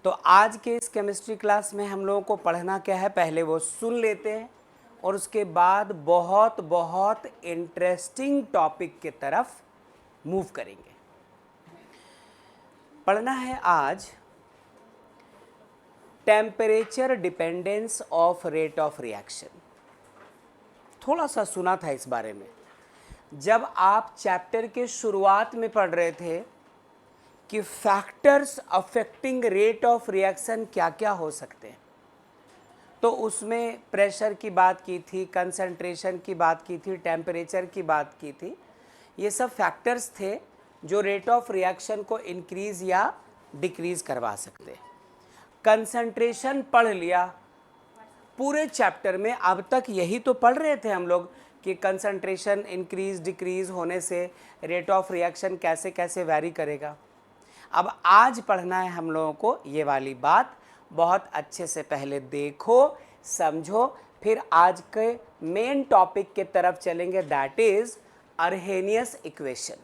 तो आज के इस केमिस्ट्री क्लास में हम लोगों को पढ़ना क्या है, पहले वो सुन लेते हैं और उसके बाद बहुत बहुत इंटरेस्टिंग टॉपिक की तरफ मूव करेंगे। पढ़ना है आज temperature dependence of rate of reaction. थोड़ा सा सुना था इस बारे में जब आप चैप्टर के शुरुआत में पढ़ रहे थे कि factors affecting rate of reaction क्या क्या हो सकते हैं। तो उसमें प्रेशर की बात की थी, कंसंट्रेशन की बात की थी, टेम्परेचर की बात की थी। ये सब फैक्टर्स थे जो रेट ऑफ रिएक्शन को इंक्रीज या डिक्रीज करवा सकते हैं। कंसंट्रेशन पढ़ लिया पूरे चैप्टर में, अब तक यही तो पढ़ रहे थे हम लोग कि कंसंट्रेशन इंक्रीज डिक्रीज होने से रेट ऑफ रिएक्शन कैसे कैसे वैरी करेगा। अब आज पढ़ना है हम लोगों को ये वाली बात, बहुत अच्छे से पहले देखो समझो, फिर आज के मेन टॉपिक के तरफ चलेंगे, दैट इज अर्हेनियस इक्वेशन।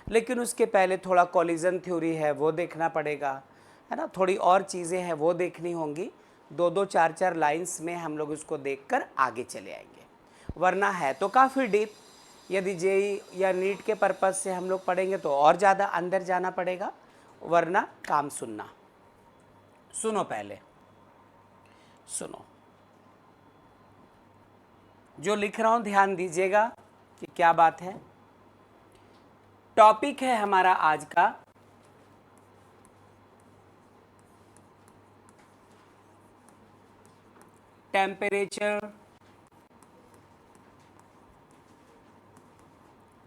लेकिन उसके पहले थोड़ा कोलिजन थ्योरी है वो देखना पड़ेगा, है ना, थोड़ी और चीज़ें हैं वो देखनी होंगी। दो दो चार चार लाइंस में हम लोग उसको देखकर आगे चले आएंगे, वरना है तो काफ़ी डीप। यदि जेई या नीट के पर्पज़ से हम लोग पढ़ेंगे तो और ज़्यादा अंदर जाना पड़ेगा, वरना काम सुनना। सुनो, पहले सुनो, जो लिख रहा हूं ध्यान दीजिएगा कि क्या बात है। टॉपिक है हमारा आज का temperature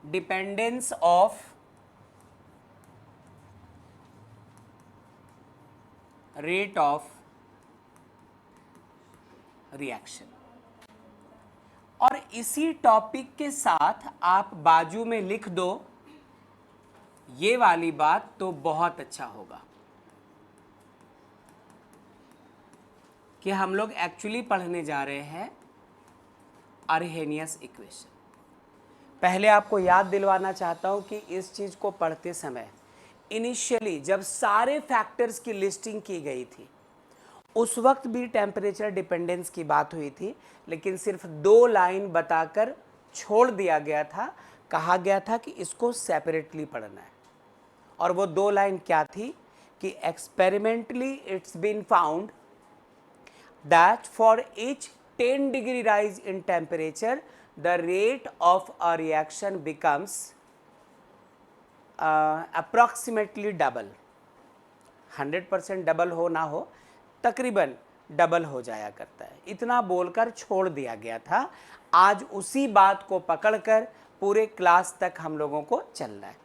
dependence of rate of reaction. और इसी टॉपिक के साथ आप बाजू में लिख दो ये वाली बात, तो बहुत अच्छा होगा कि हम लोग एक्चुअली पढ़ने जा रहे हैं अर्हेनियस इक्वेशन। पहले आपको याद दिलवाना चाहता हूं कि इस चीज को पढ़ते समय इनिशियली जब सारे फैक्टर्स की लिस्टिंग की गई थी उस वक्त भी टेम्परेचर डिपेंडेंस की बात हुई थी, लेकिन सिर्फ 2 लाइन बताकर छोड़ दिया गया था। कहा गया था कि इसको सेपरेटली पढ़ना है, और वो 2 लाइन क्या थी कि experimentally it's been found that for each 10 degree rise in temperature the rate of a reaction becomes approximately double। 100% double हो ना हो, तकरीबन डबल हो जाया करता है, इतना बोलकर छोड़ दिया गया था। आज उसी बात को पकड़कर पूरे क्लास तक हम लोगों को चलना है,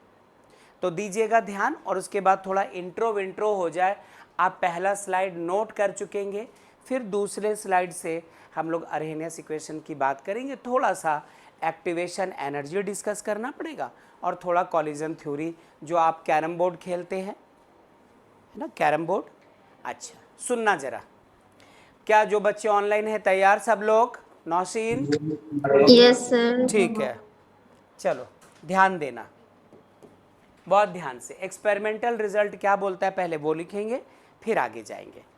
तो दीजिएगा ध्यान। और उसके बाद थोड़ा इंट्रो विंट्रो हो जाए। आप पहला स्लाइड नोट कर चुकेंगे, फिर दूसरे स्लाइड से हम लोग अर्हेनियस इक्वेशन की बात करेंगे। थोड़ा सा एक्टिवेशन एनर्जी डिस्कस करना पड़ेगा और थोड़ा कोलिजन थ्योरी, जो आप कैरम बोर्ड खेलते हैं, है ना, कैरम बोर्ड। अच्छा सुनना जरा, क्या जो बच्चे ऑनलाइन हैं तैयार सब लोग? नौशीन? Yes sir. ठीक है, चलो ध्यान देना बहुत ध्यान से। एक्सपेरिमेंटल रिजल्ट क्या बोलता है पहले वो लिखेंगे, फिर आगे जाएंगे।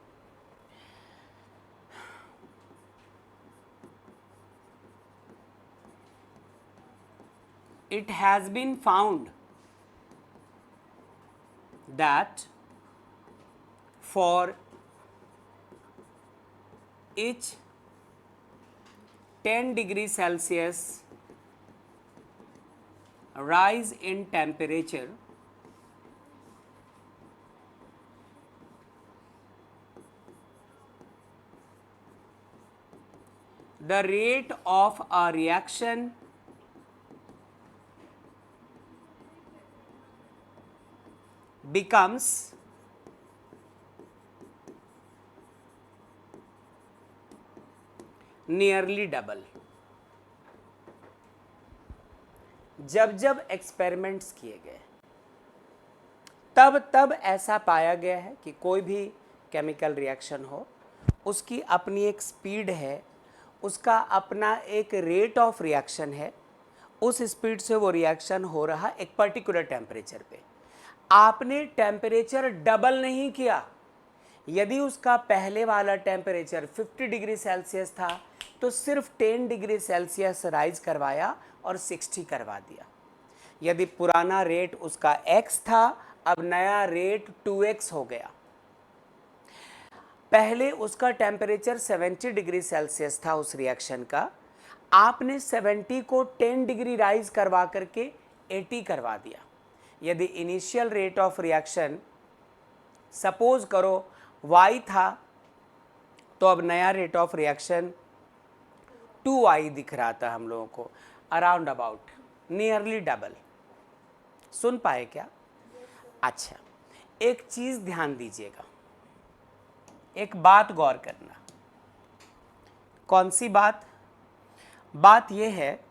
It has been found that for each 10 degree Celsius rise in temperature, the rate of a reaction becomes nearly double. जब जब एक्सपेरिमेंट्स किए गए तब तब ऐसा पाया गया है कि कोई भी केमिकल रिएक्शन हो, उसकी अपनी एक स्पीड है, उसका अपना एक रेट ऑफ रिएक्शन है, उस स्पीड से वो रिएक्शन हो रहा एक पर्टिकुलर टेम्परेचर पे। आपने टेम्परेचर डबल नहीं किया, यदि उसका पहले वाला टेम्परेचर 50 डिग्री सेल्सियस था तो सिर्फ 10 डिग्री सेल्सियस राइज करवाया और 60 करवा दिया। यदि पुराना रेट उसका x था, अब नया रेट 2x हो गया। पहले उसका टेम्परेचर 70 डिग्री सेल्सियस था उस रिएक्शन का, आपने 70 को 10 डिग्री राइज करवा करके 80 करवा दिया। यदि initial rate of reaction suppose करो y था, तो अब नया रेट ऑफ रिएक्शन 2y दिख रहा था हम लोगों को, अराउंड अबाउट नियरली डबल। सुन पाए क्या? अच्छा, एक चीज ध्यान दीजिएगा, एक बात गौर करना। कौन सी बात? बात यह है,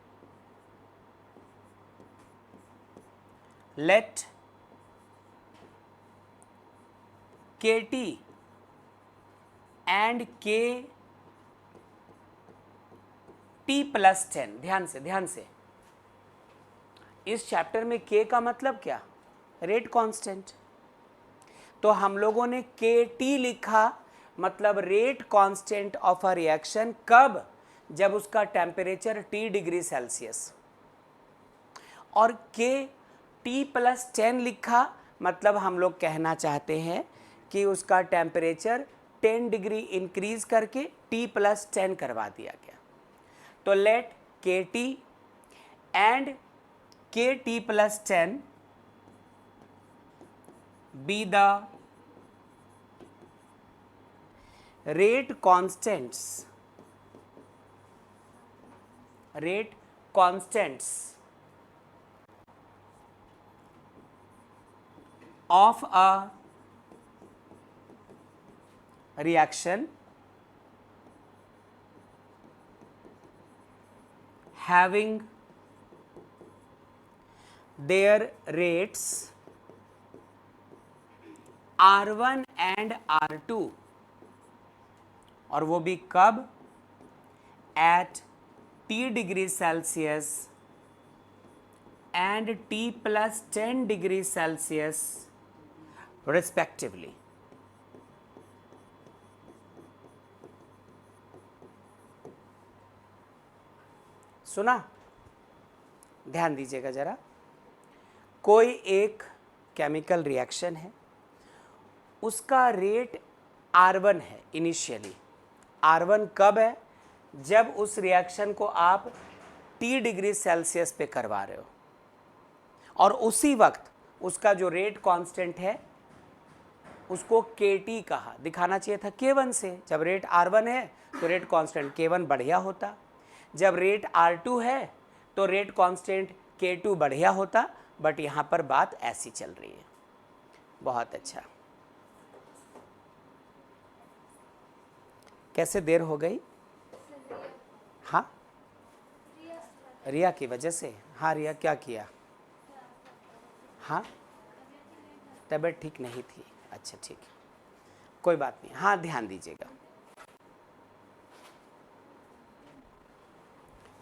let KT and KT plus 10, ध्यान से इस चैप्टर में K का मतलब क्या? Rate constant. तो हम लोगों ने KT लिखा, मतलब rate constant of a reaction. कब? जब उसका टेम्परेचर T डिग्री सेल्सियस। और KT प्लस 10 लिखा, मतलब हम लोग कहना चाहते हैं कि उसका टेम्परेचर 10 डिग्री इंक्रीज करके T प्लस 10 करवा दिया गया। तो let KT and KT plus 10 be the rate constants of a reaction having their rates R1 and R2, और वो भी कब? At T degree Celsius and T plus 10 degree Celsius respectively. सुना? ध्यान दीजिएगा जरा। कोई एक केमिकल रिएक्शन है, उसका रेट R1 है इनिशियली। R1 कब है? जब उस रिएक्शन को आप T डिग्री सेल्सियस पे करवा रहे हो, और उसी वक्त उसका जो रेट कांस्टेंट है उसको KT कहा। दिखाना चाहिए था K1 से। जब रेट R1 है तो रेट कांस्टेंट K1 बढ़िया होता, जब रेट R2 है तो रेट कांस्टेंट K2 बढ़िया होता, बट यहाँ पर बात ऐसी चल रही है। बहुत अच्छा। कैसे देर हो गई? हाँ, रिया की वजह से। हाँ रिया, क्या किया? हाँ, तबीयत ठीक नहीं थी। अच्छा ठीक है, कोई बात नहीं। हाँ, ध्यान दीजिएगा।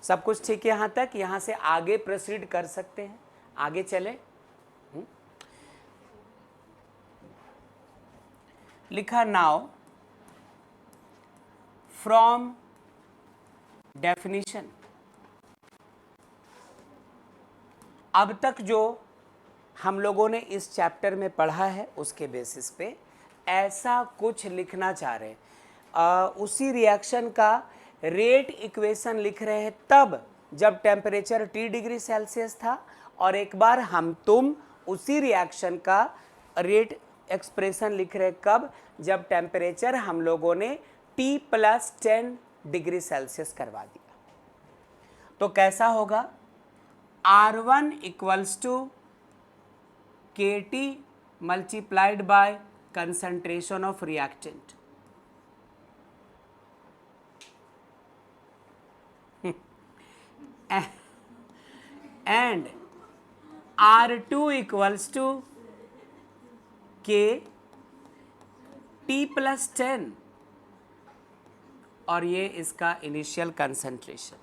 सब कुछ ठीक है यहाँ तक? यहाँ से आगे प्रोसीड कर सकते हैं, आगे चले। लिखा नाउ फ्रॉम डेफिनेशन। अब तक जो हम लोगों ने इस चैप्टर में पढ़ा है उसके बेसिस पे ऐसा कुछ लिखना चाह रहे हैं। उसी रिएक्शन का रेट इक्वेशन लिख रहे हैं तब जब टेम्परेचर T डिग्री सेल्सियस था, और एक बार हम तुम उसी रिएक्शन का रेट एक्सप्रेशन लिख रहे हैं कब? जब टेम्परेचर हम लोगों ने T प्लस 10 डिग्री सेल्सियस करवा दिया। तो कैसा होगा? R1 equals to KT multiplied by concentration of reactant. And R2 equals to KT plus 10, और ये इसका इनिशियल कंसंट्रेशन।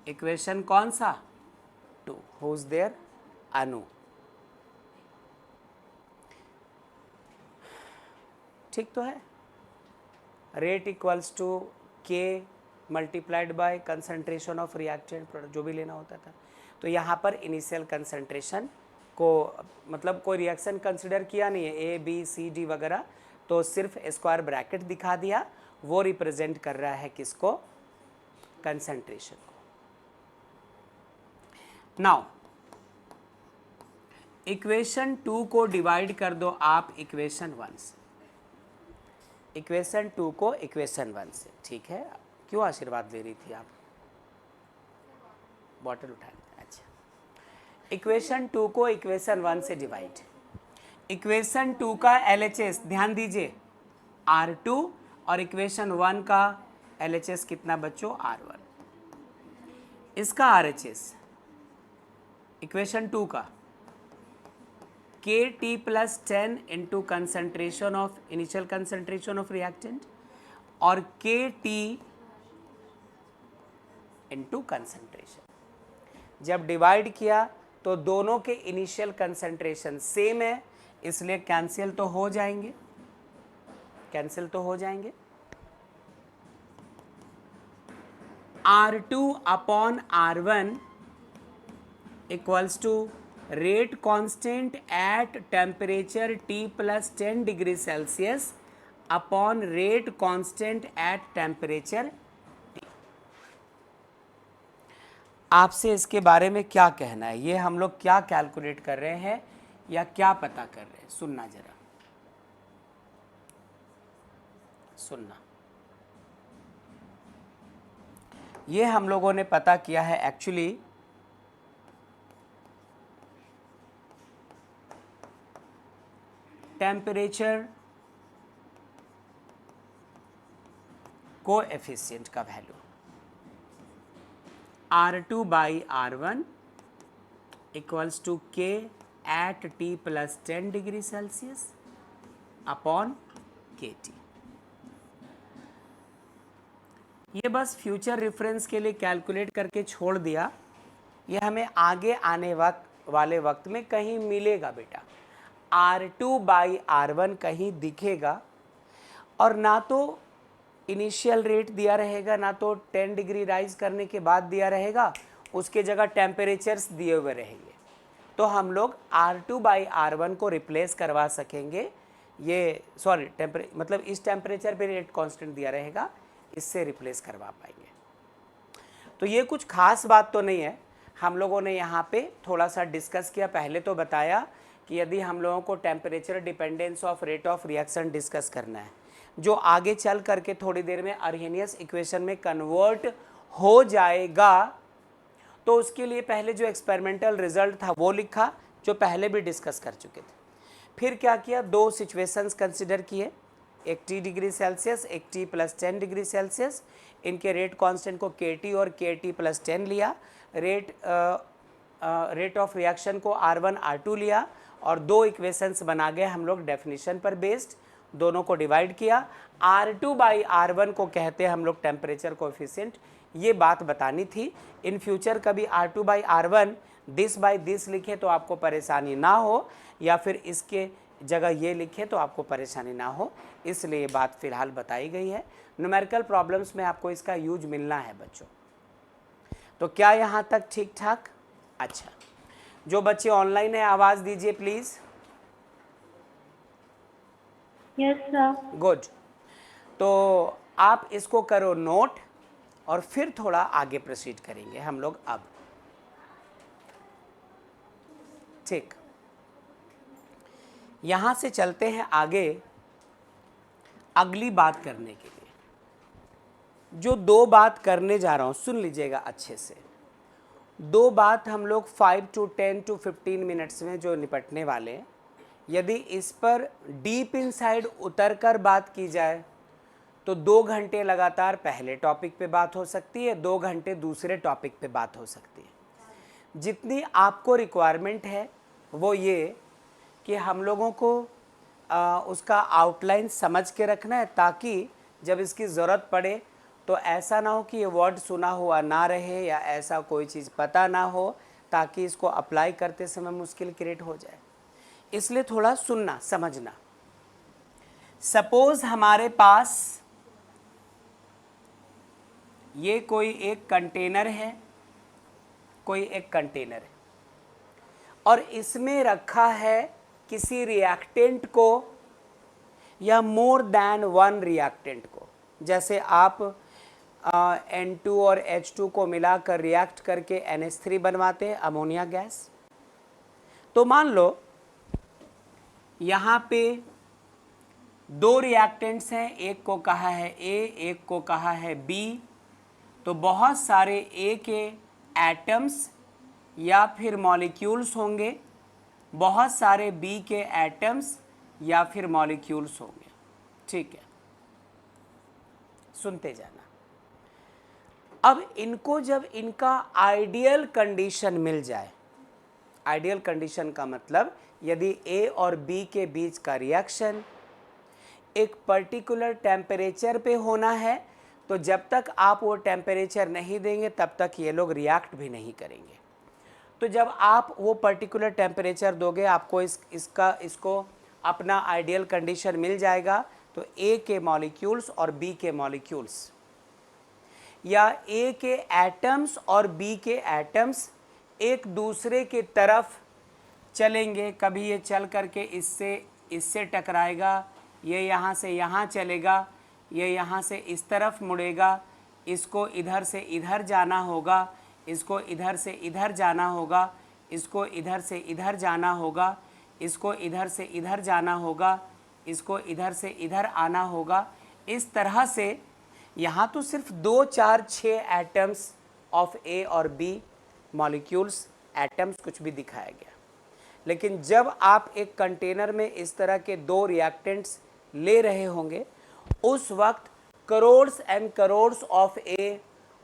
इक्वेशन कौन सा? 2। Who's there? अनु। ठीक तो है। Rate equals to k multiplied by concentration of reactant product, जो भी लेना होता था। तो यहाँ पर इनिशियल कंसंट्रेशन को मतलब कोई रिएक्शन कंसिडर किया नहीं है, ए बी सी डी वगैरह, तो सिर्फ स्क्वायर ब्रैकेट दिखा दिया, वो रिप्रेजेंट कर रहा है किसको, कंसंट्रेशन को। नाउ इक्वेशन 2 को डिवाइड कर दो आप इक्वेशन 1 से, इक्वेशन 2 को इक्वेशन 1 से, ठीक है। क्यों आशीर्वाद ले रही थी आप, बॉटल उठा लेते, अच्छा। इक्वेशन 2 को इक्वेशन 1 से डिवाइड, इक्वेशन 2 का LHS ध्यान दीजिए R2 और इक्वेशन 1 का LHS कितना बच्चों, R1। इसका RHS इक्वेशन 2 का KT plus 10 into concentration of initial concentration of reactant और KT इंटू कंसंट्रेशन। जब डिवाइड किया तो दोनों के इनिशियल कंसंट्रेशन सेम है, इसलिए कैंसिल तो हो जाएंगे, कैंसिल तो हो जाएंगे। R2 upon R1 equals to rate constant at temperature T plus 10 degree Celsius upon rate constant at temperature T। आपसे इसके बारे में क्या कहना है, ये हम लोग क्या कैलकुलेट कर रहे हैं या क्या पता कर रहे हैं, सुनना जरा, सुनना। ये हम लोगों ने पता किया है एक्चुअली टेम्परेचर कोएफिशिएंट का value R2 by R1 equals to K at T plus 10 degree Celsius upon KT। ये बस फ्यूचर रेफरेंस के लिए कैलकुलेट करके छोड़ दिया, ये हमें आगे आने वाले वक्त में कहीं मिलेगा बेटा। R2 बाई R1 कहीं दिखेगा और ना तो इनिशियल रेट दिया रहेगा, ना तो 10 डिग्री राइज करने के बाद दिया रहेगा, उसके जगह टेम्परेचर्स दिए हुए रहेंगे। तो हम लोग R2 बाई R1 को रिप्लेस करवा सकेंगे, ये सॉरी मतलब इस टेम्परेचर पे रेट कांस्टेंट दिया रहेगा, इससे रिप्लेस करवा पाएंगे। तो ये कुछ खास बात तो नहीं है, हम लोगों ने यहाँ पे थोड़ा सा डिस्कस किया। पहले तो बताया कि यदि हम लोगों को temperature dependence of rate of reaction discuss करना है, जो आगे चल करके थोड़ी देर में अर्हेनियस इक्वेशन में कन्वर्ट हो जाएगा, तो उसके लिए पहले जो एक्सपेरिमेंटल रिजल्ट था वो लिखा, जो पहले भी डिस्कस कर चुके थे। फिर क्या किया, दो सिचुएशंस कंसिडर किए, एक T डिग्री सेल्सियस, एक T प्लस 10 डिग्री सेल्सियस। इनके रेट कांस्टेंट को KT और KT प्लस 10 लिया, रेट ऑफ रिएक्शन को R1 R2 लिया और दो इक्वेशंस बना गए हम लोग डेफिनेशन पर बेस्ड, दोनों को डिवाइड किया। R2 बाई R1 को कहते हैं हम लोग टेम्परेचर कोएफिशिएंट, ये बात बतानी थी। इन फ्यूचर कभी R2 by R1 this by this लिखे तो आपको परेशानी ना हो, या फिर इसके जगह ये लिखे तो आपको परेशानी ना हो, इसलिए ये बात फिलहाल बताई गई है। न्यूमेरिकल प्रॉब्लम्स में आपको इसका यूज मिलना है बच्चों। तो क्या यहाँ तक ठीक ठाक? अच्छा, जो बच्चे ऑनलाइन है आवाज़ दीजिए प्लीज़। Yes sir. गुड। तो आप इसको करो नोट और फिर थोड़ा आगे प्रोसीड करेंगे हम लोग अब, ठीक। यहाँ से चलते हैं आगे अगली बात करने के लिए। जो दो बात करने जा रहा हूँ सुन लीजिएगा अच्छे से। दो बात हम लोग 5 to 10 to 15 मिनट्स में जो निपटने वाले हैं, यदि इस पर डीप इनसाइड उतर कर बात की जाए तो 2 घंटे लगातार पहले टॉपिक पे बात हो सकती है, 2 घंटे दूसरे टॉपिक पे बात हो सकती है। जितनी आपको रिक्वायरमेंट है वो ये कि हम लोगों को उसका आउटलाइन समझ के रखना है, ताकि जब इसकी ज़रूरत पड़े तो ऐसा ना हो कि ये वर्ड सुना हुआ ना रहे या ऐसा कोई चीज़ पता ना हो, ताकि इसको अप्लाई करते समय मुश्किल क्रिएट हो जाए। इसलिए थोड़ा सुनना समझना। सपोज हमारे पास ये कोई एक कंटेनर है, कोई एक कंटेनर है और इसमें रखा है किसी रिएक्टेंट को या मोर देन वन रिएक्टेंट को। जैसे आप N2 और H2 को मिलाकर रिएक्ट करके NH3 बनवाते हैं, अमोनिया गैस। तो मान लो यहाँ पे दो रिएक्टेंट्स हैं, एक को कहा है A, एक को कहा है B। तो बहुत सारे A के एटम्स या फिर मॉलिक्यूल्स होंगे, बहुत सारे B के एटम्स या फिर मॉलिक्यूल्स होंगे। ठीक है, सुनते जाना। अब इनको जब इनका आइडियल कंडीशन मिल जाए, आइडियल कंडीशन का मतलब यदि A और B के बीच का रिएक्शन एक पर्टिकुलर टेम्परेचर पे होना है, तो जब तक आप वो टेम्परेचर नहीं देंगे तब तक ये लोग रिएक्ट भी नहीं करेंगे। तो जब आप वो पर्टिकुलर टेम्परेचर दोगे, आपको इसको अपना आइडियल कंडीशन मिल जाएगा। तो A के मॉलिक्यूल्स और B के मॉलिक्यूल्स या A के एटम्स और B के एटम्स एक दूसरे के तरफ चलेंगे। कभी ये चल करके इससे टकराएगा, ये यहाँ से यहाँ चलेगा, ये यहाँ से इस तरफ मुड़ेगा, इसको इधर से इधर जाना होगा, इसको इधर से इधर जाना होगा, इसको इधर से इधर जाना होगा, इसको इधर से इधर जाना होगा, इसको इधर से इधर आना होगा। इस तरह से यहाँ तो सिर्फ 2, 4, 6 एटम्स ऑफ A और B मॉलिक्यूल्स, एटम्स कुछ भी दिखाया गया। लेकिन जब आप एक कंटेनर में इस तरह के दो रिएक्टेंट्स ले रहे होंगे, उस वक्त crores and crores of A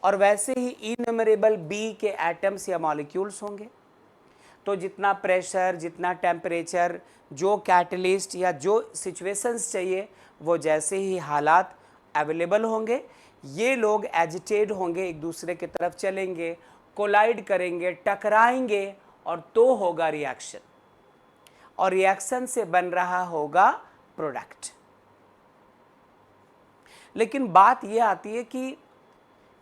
और वैसे ही इनमेरेबल B के एटम्स या मॉलिक्यूल्स होंगे। तो जितना प्रेशर, जितना टेम्परेचर, जो कैटलिस्ट या जो सिचुएशंस चाहिए, वो जैसे ही हालात अवेलेबल होंगे, ये लोग एजिटेट होंगे, एक दूसरे की तरफ चलेंगे, कोलाइड करेंगे, टकराएंगे और तो होगा रिएक्शन, और रिएक्शन से बन रहा होगा प्रोडक्ट। लेकिन बात ये आती है कि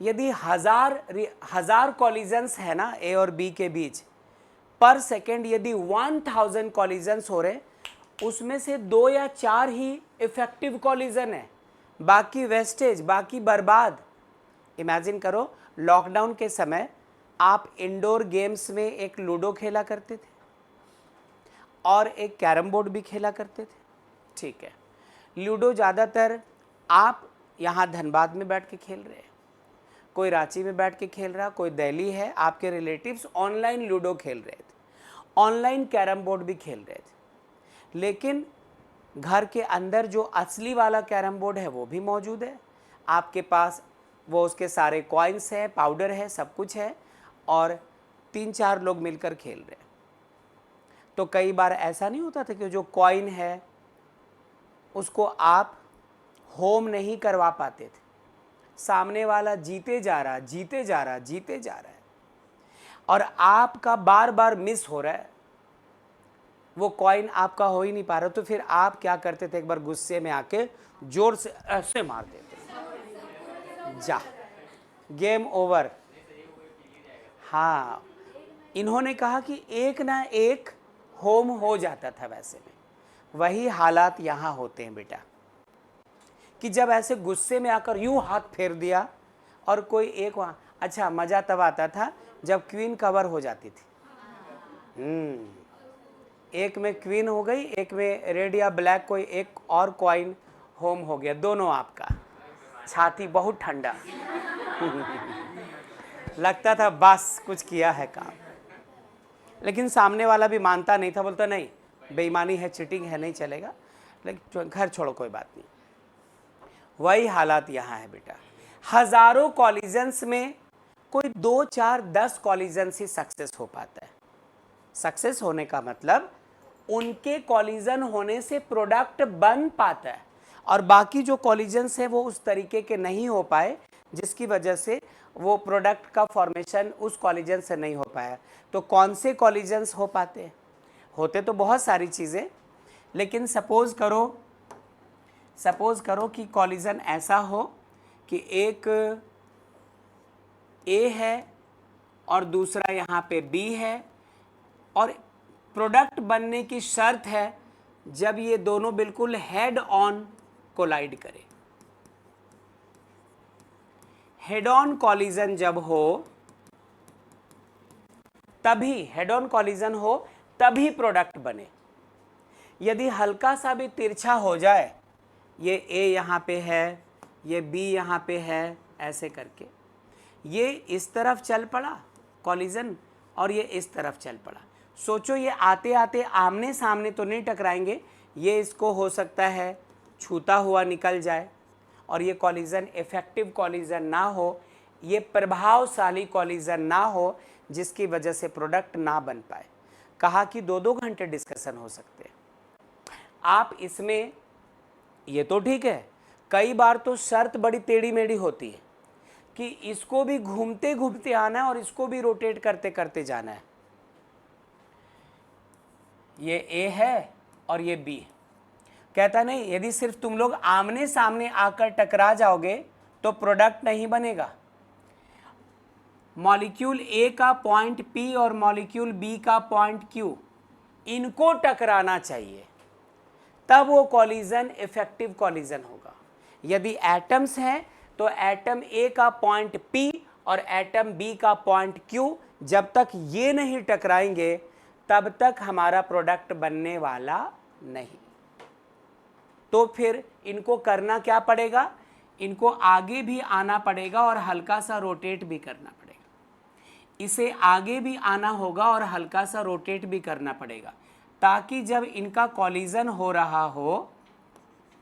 यदि हजार कॉलिजन्स है ना A और B के बीच, पर सेकेंड यदि 1000 कॉलिजन्स हो रहे, उसमें से 2 या 4 ही इफेक्टिव कॉलिजन है, बाकी वेस्टेज, बाकी बर्बाद। इमेजिन करो, लॉकडाउन के समय आप इंडोर गेम्स में एक लूडो खेला करते थे और एक कैरम बोर्ड भी खेला करते थे। ठीक है, लूडो ज़्यादातर आप यहाँ धनबाद में बैठ के खेल रहे हैं, कोई रांची में बैठ के खेल रहा, कोई दिल्ली है, आपके रिलेटिव्स ऑनलाइन लूडो खेल रहे थे, ऑनलाइन कैरम बोर्ड भी खेल रहे थे। लेकिन घर के अंदर जो असली वाला कैरम बोर्ड है वो भी मौजूद है आपके पास, वो उसके सारे कॉइन्स हैं, पाउडर है, सब कुछ है, और 3-4 लोग मिलकर खेल रहे हैं। तो कई बार ऐसा नहीं होता था कि जो कॉइन है उसको आप होम नहीं करवा पाते थे, सामने वाला जीते जा रहा, जीते जा रहा, जीते जा रहा है, और आपका बार बार मिस हो रहा है, वो कॉइन आपका हो ही नहीं पा रहा। तो फिर आप क्या करते थे, एक बार गुस्से में आके जोर से ऐसे मार देते, जा, गेम ओवर। हाँ, इन्होंने कहा कि एक ना एक होम हो जाता था। वैसे में वही हालात यहाँ होते हैं बेटा, कि जब ऐसे गुस्से में आकर यूं हाथ फेर दिया और कोई एक वहाँ, अच्छा मज़ा तब आता था जब क्वीन कवर हो जाती थी। एक में क्वीन हो गई, एक में रेड या ब्लैक, कोई एक और कॉइन होम हो गया, दोनों आपका, छाती बहुत ठंडा लगता था बस कुछ किया है काम। लेकिन सामने वाला भी मानता नहीं था, बोलता नहीं बेईमानी है, चीटिंग है, नहीं चलेगा, लेकिन घर छोड़ो कोई बात नहीं। वही हालात यहाँ है बेटा, हजारों कॉलिजन्स में कोई 2, 4, 10 कॉलिजन्स ही सक्सेस हो पाता है। सक्सेस होने का मतलब उनके कॉलिजन होने से प्रोडक्ट बन पाता है, और बाकी जो कॉलिजन्स हैं वो उस तरीके के नहीं हो पाए जिसकी वजह से वो प्रोडक्ट का फॉर्मेशन उस कॉलिजन से नहीं हो पाया। तो कौन से कॉलिजन्स हो पाते हैं? होते तो बहुत सारी चीज़ें, लेकिन सपोज करो सपोज करो कि कॉलिजन ऐसा हो कि एक ए है और दूसरा यहाँ पे बी है, और प्रोडक्ट बनने की शर्त है जब ये दोनों बिल्कुल हेड ऑन कोलाइड करें। हेड ऑन कॉलिजन जब हो तभी, हेड ऑन कॉलिजन हो तभी प्रोडक्ट बने। यदि हल्का सा भी तिरछा हो जाए, ये ए यहाँ पे है, ये बी यहाँ पे है, ऐसे करके ये इस तरफ चल पड़ा कॉलिजन और ये इस तरफ चल पड़ा, सोचो ये आते आते आमने सामने तो नहीं टकराएंगे, ये इसको हो सकता है छूता हुआ निकल जाए और ये कॉलिजन इफेक्टिव कॉलिजन ना हो, ये प्रभावशाली कॉलिजन ना हो, जिसकी वजह से प्रोडक्ट ना बन पाए। कहा कि 2-2 घंटे डिस्कशन हो सकते हैं। आप इसमें, ये तो ठीक है, कई बार तो शर्त बड़ी टेढ़ी मेढ़ी होती है कि इसको भी घूमते घूमते आना है और इसको भी रोटेट करते करते जाना है। ये ए है और ये बी, कहता नहीं यदि सिर्फ तुम लोग आमने सामने आकर टकरा जाओगे तो प्रोडक्ट नहीं बनेगा। मॉलिक्यूल ए का पॉइंट पी और मॉलिक्यूल बी का पॉइंट क्यू, इनको टकराना चाहिए, तब वो कॉलिजन इफेक्टिव कॉलिजन होगा। यदि एटम्स हैं तो एटम ए का पॉइंट पी और एटम बी का पॉइंट क्यू, जब तक ये नहीं टकराएंगे तब तक हमारा प्रोडक्ट बनने वाला नहीं। तो फिर इनको करना क्या पड़ेगा, इनको आगे भी आना पड़ेगा और हल्का सा रोटेट भी करना पड़ेगा। इसे आगे भी आना होगा और हल्का सा रोटेट भी करना पड़ेगा, ताकि जब इनका कॉलिजन हो रहा हो,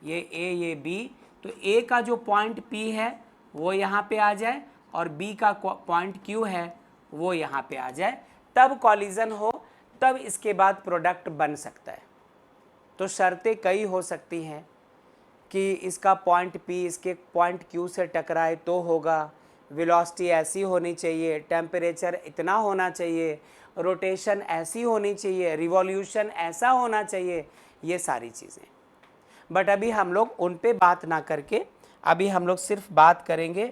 ये ए ये बी, तो ए का जो पॉइंट पी है वो यहाँ पे आ जाए और बी का पॉइंट क्यू है वो यहाँ पे आ जाए, तब कॉलिजन हो, तब इसके बाद प्रोडक्ट बन सकता है। तो शर्तें कई हो सकती हैं कि इसका पॉइंट पी इसके पॉइंट क्यू से टकराए तो होगा, वेलोसिटी ऐसी होनी चाहिए, टेम्परेचर इतना होना चाहिए, रोटेशन ऐसी होनी चाहिए, रिवॉल्यूशन ऐसा होना चाहिए, ये सारी चीज़ें। बट अभी हम लोग उन पे बात ना करके, अभी हम लोग सिर्फ बात करेंगे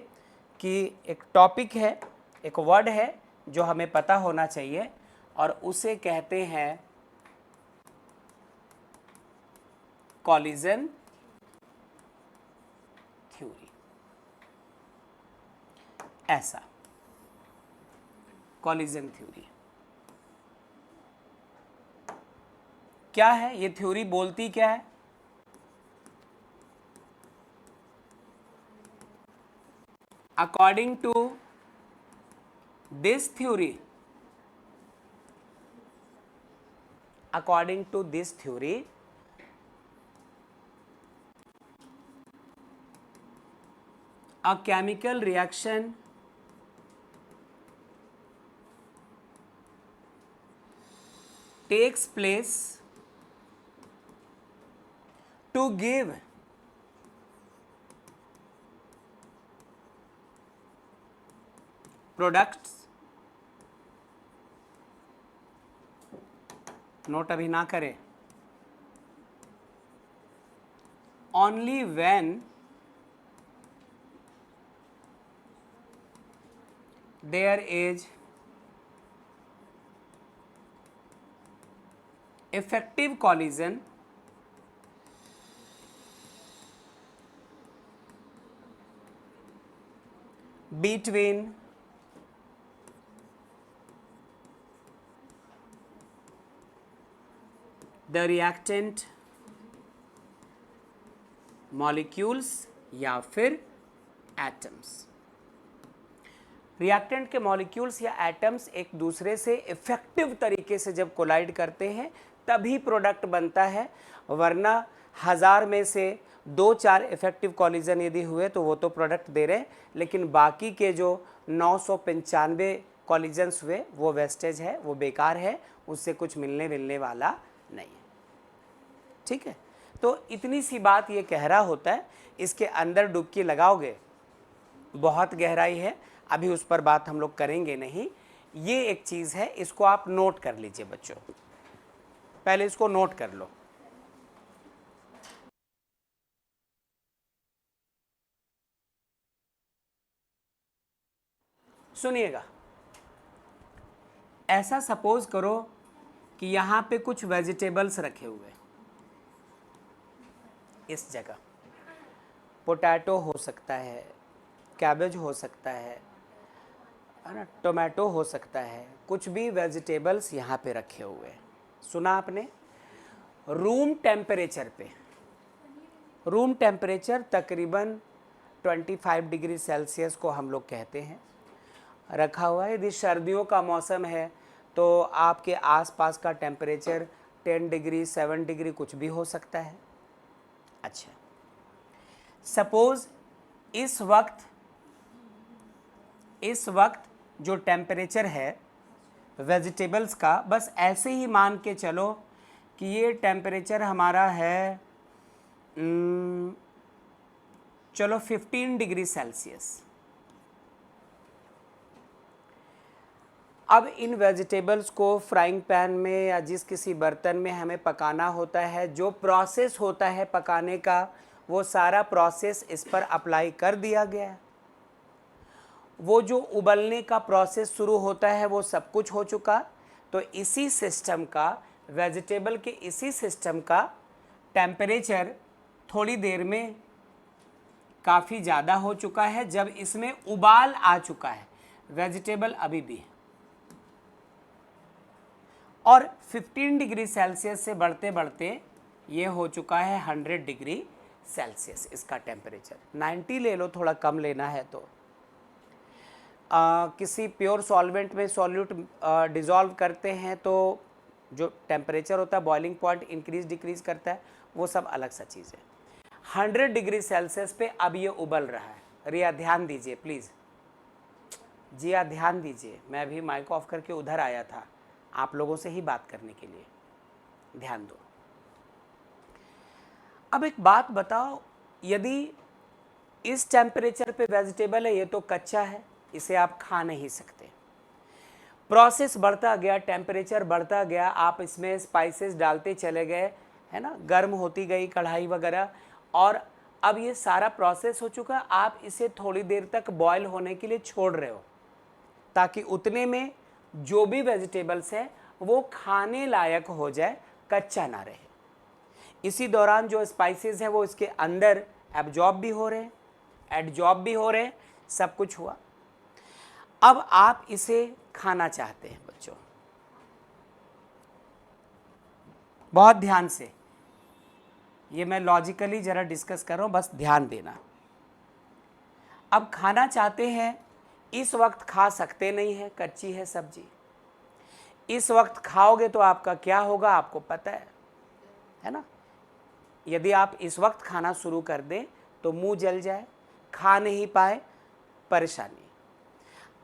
कि एक टॉपिक है, एक वर्ड है जो हमें पता होना चाहिए और उसे कहते हैं कॉलिजन थ्योरी। ऐसा कॉलिजन थ्योरी क्या है, ये थ्योरी बोलती क्या है? According to this theory, a chemical reaction takes place to give products, note अभी ना करें, only when there is effective collision between the reactant molecules या फिर atoms। रिएक्टेंट के मॉलिक्यूल्स या एटम्स एक दूसरे से इफेक्टिव तरीके से जब कोलाइड करते हैं तभी प्रोडक्ट बनता है, वरना 1000 में से 2-4 इफेक्टिव कॉलिजन यदि हुए तो वो तो प्रोडक्ट दे रहे हैं, लेकिन बाकी के जो 995 कॉलिजन्स हुए वो वेस्टेज है, वो बेकार है, उससे कुछ मिलने वाला नहीं है। ठीक है, तो इतनी सी बात ये कह रहा होता है, इसके अंदर डुबकी लगाओगे बहुत गहराई है, अभी उस पर बात हम लोग करेंगे नहीं। ये एक चीज़ है, इसको आप नोट कर लीजिए बच्चों, पहले इसको नोट कर लो। सुनिएगा, ऐसा सपोज करो कि यहाँ पे कुछ वेजिटेबल्स रखे हुए, इस जगह पोटैटो हो सकता है, कैबेज हो सकता है ना, टोमेटो हो सकता है, कुछ भी वेजिटेबल्स यहाँ पे रखे हुए हैं। सुना आपने? रूम टेम्परेचर पे, रूम टेम्परेचर तकरीबन 25 डिग्री सेल्सियस को हम लोग कहते हैं, रखा हुआ है। यदि सर्दियों का मौसम है तो आपके आसपास का टेम्परेचर 10 डिग्री 7 डिग्री कुछ भी हो सकता है। अच्छा, सपोज इस वक्त जो टेम्परेचर है वेजिटेबल्स का, बस ऐसे ही मान के चलो कि ये टेम्परेचर हमारा है चलो 15 डिग्री सेल्सियस। अब इन वेजिटेबल्स को फ्राइंग पैन में या जिस किसी बर्तन में हमें पकाना होता है, जो प्रोसेस होता है पकाने का वो सारा प्रोसेस इस पर अप्लाई कर दिया गया है। वो जो उबलने का प्रोसेस शुरू होता है वो सब कुछ हो चुका। तो इसी सिस्टम का, वेजिटेबल के इसी सिस्टम का टेम्परेचर थोड़ी देर में काफ़ी ज़्यादा हो चुका है, जब इसमें उबाल आ चुका है, वेजिटेबल अभी भी है। और 15 डिग्री सेल्सियस से बढ़ते बढ़ते ये हो चुका है 100 डिग्री सेल्सियस इसका टेम्परेचर। 90 ले लो, थोड़ा कम लेना है तो। किसी प्योर सॉल्वेंट में सॉल्यूट डिज़ोल्व करते हैं तो जो टेम्परेचर होता है, बॉइलिंग पॉइंट इंक्रीज डिक्रीज करता है, वो सब अलग सा चीज़ है। 100 डिग्री सेल्सियस पे अब ये उबल रहा है। रिया ध्यान दीजिए प्लीज़, जिया ध्यान दीजिए, मैं अभी माइक ऑफ करके उधर आया था आप लोगों से ही बात करने के लिए, ध्यान दो। अब एक बात बताओ, यदि इस टेम्परेचर पे वेजिटेबल है, ये तो कच्चा है, इसे आप खा नहीं सकते। प्रोसेस बढ़ता गया, टेम्परेचर बढ़ता गया, आप इसमें स्पाइसेस डालते चले गए, है ना, गर्म होती गई कढ़ाई वगैरह, और अब ये सारा प्रोसेस हो चुका। आप इसे थोड़ी देर तक बॉयल होने के लिए छोड़ रहे हो, ताकि उतने में जो भी वेजिटेबल्स है वो खाने लायक हो जाए, कच्चा ना रहे। इसी दौरान जो स्पाइसेस हैं वो इसके अंदर एब्जॉर्ब भी हो रहे हैं, एडजॉर्ब भी हो रहे हैं, सब कुछ हुआ। अब आप इसे खाना चाहते हैं बच्चों, बहुत ध्यान से, ये मैं लॉजिकली जरा डिस्कस कर रहा हूं, बस ध्यान देना। अब खाना चाहते हैं, इस वक्त खा सकते नहीं है, कच्ची है सब्जी। इस वक्त खाओगे तो आपका क्या होगा आपको पता है ना। यदि आप इस वक्त खाना शुरू कर दें तो मुंह जल जाए, खा नहीं पाए, परेशानी।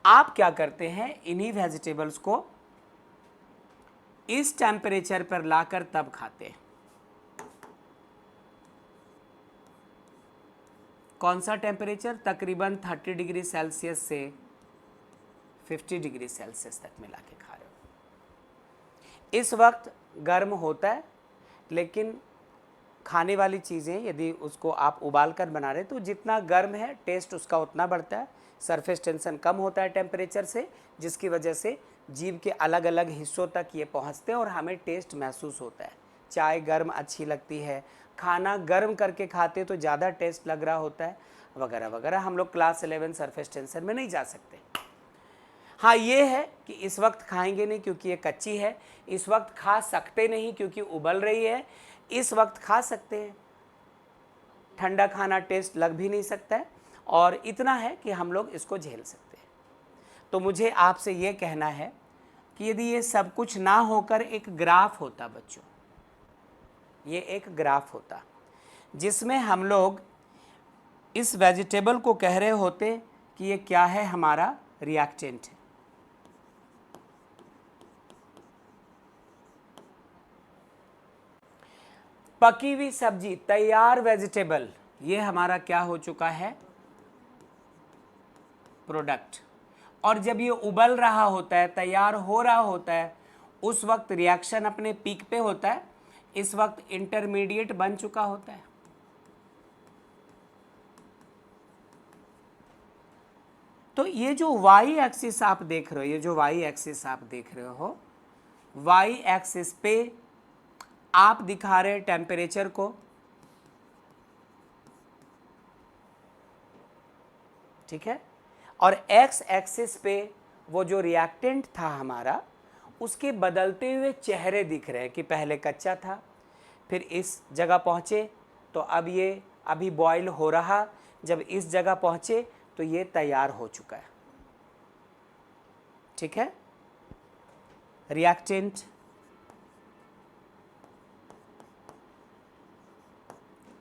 आप क्या करते हैं, इन्हीं वेजिटेबल्स को इस टेम्परेचर पर लाकर तब खाते हैं। कौन सा टेम्परेचर? तकरीबन 30 डिग्री सेल्सियस से 50 डिग्री सेल्सियस तक मिला के खा रहे हो। इस वक्त गर्म होता है, लेकिन खाने वाली चीज़ें यदि उसको आप उबाल कर बना रहे तो जितना गर्म है टेस्ट उसका उतना बढ़ता है, सरफेस टेंशन कम होता है टेम्परेचर से, जिसकी वजह से जीभ के अलग अलग हिस्सों तक ये पहुंचते हैं और हमें टेस्ट महसूस होता है। चाय गर्म अच्छी लगती है, खाना गर्म करके खाते तो ज़्यादा टेस्ट लग रहा होता है, वगैरह वगैरह। हम लोग क्लास 11 सरफेस टेंशन में नहीं जा सकते। हाँ, ये है कि इस वक्त खाएंगे नहीं क्योंकि ये कच्ची है, इस वक्त खा सकते नहीं क्योंकि उबल रही है, इस वक्त खा सकते हैं, ठंडा खाना टेस्ट लग भी नहीं सकता है, और इतना है कि हम लोग इसको झेल सकते हैं। तो मुझे आपसे ये कहना है कि यदि ये सब कुछ ना होकर एक ग्राफ होता बच्चों, ये एक ग्राफ होता जिसमें हम लोग इस वेजिटेबल को कह रहे होते कि ये क्या है, हमारा रिएक्टेंट है। पकी हुई सब्जी, तैयार वेजिटेबल, ये हमारा क्या हो चुका है, प्रोडक्ट। और जब ये उबल रहा होता है, तैयार हो रहा होता है, उस वक्त रिएक्शन अपने पीक पे होता है, इस वक्त इंटरमीडिएट बन चुका होता है। तो ये जो वाई एक्सिस आप देख रहे हो, ये जो वाई एक्सिस आप देख रहे हो, वाई एक्सिस पे आप दिखा रहे हैं टेम्परेचर को, ठीक है, और एक्स एक्सिस पे वो जो रिएक्टेंट था हमारा, उसके बदलते हुए चेहरे दिख रहे हैं कि पहले कच्चा था, फिर इस जगह पहुंचे तो अब ये अभी बॉयल हो रहा, जब इस जगह पहुंचे तो ये तैयार हो चुका है, ठीक है। रिएक्टेंट,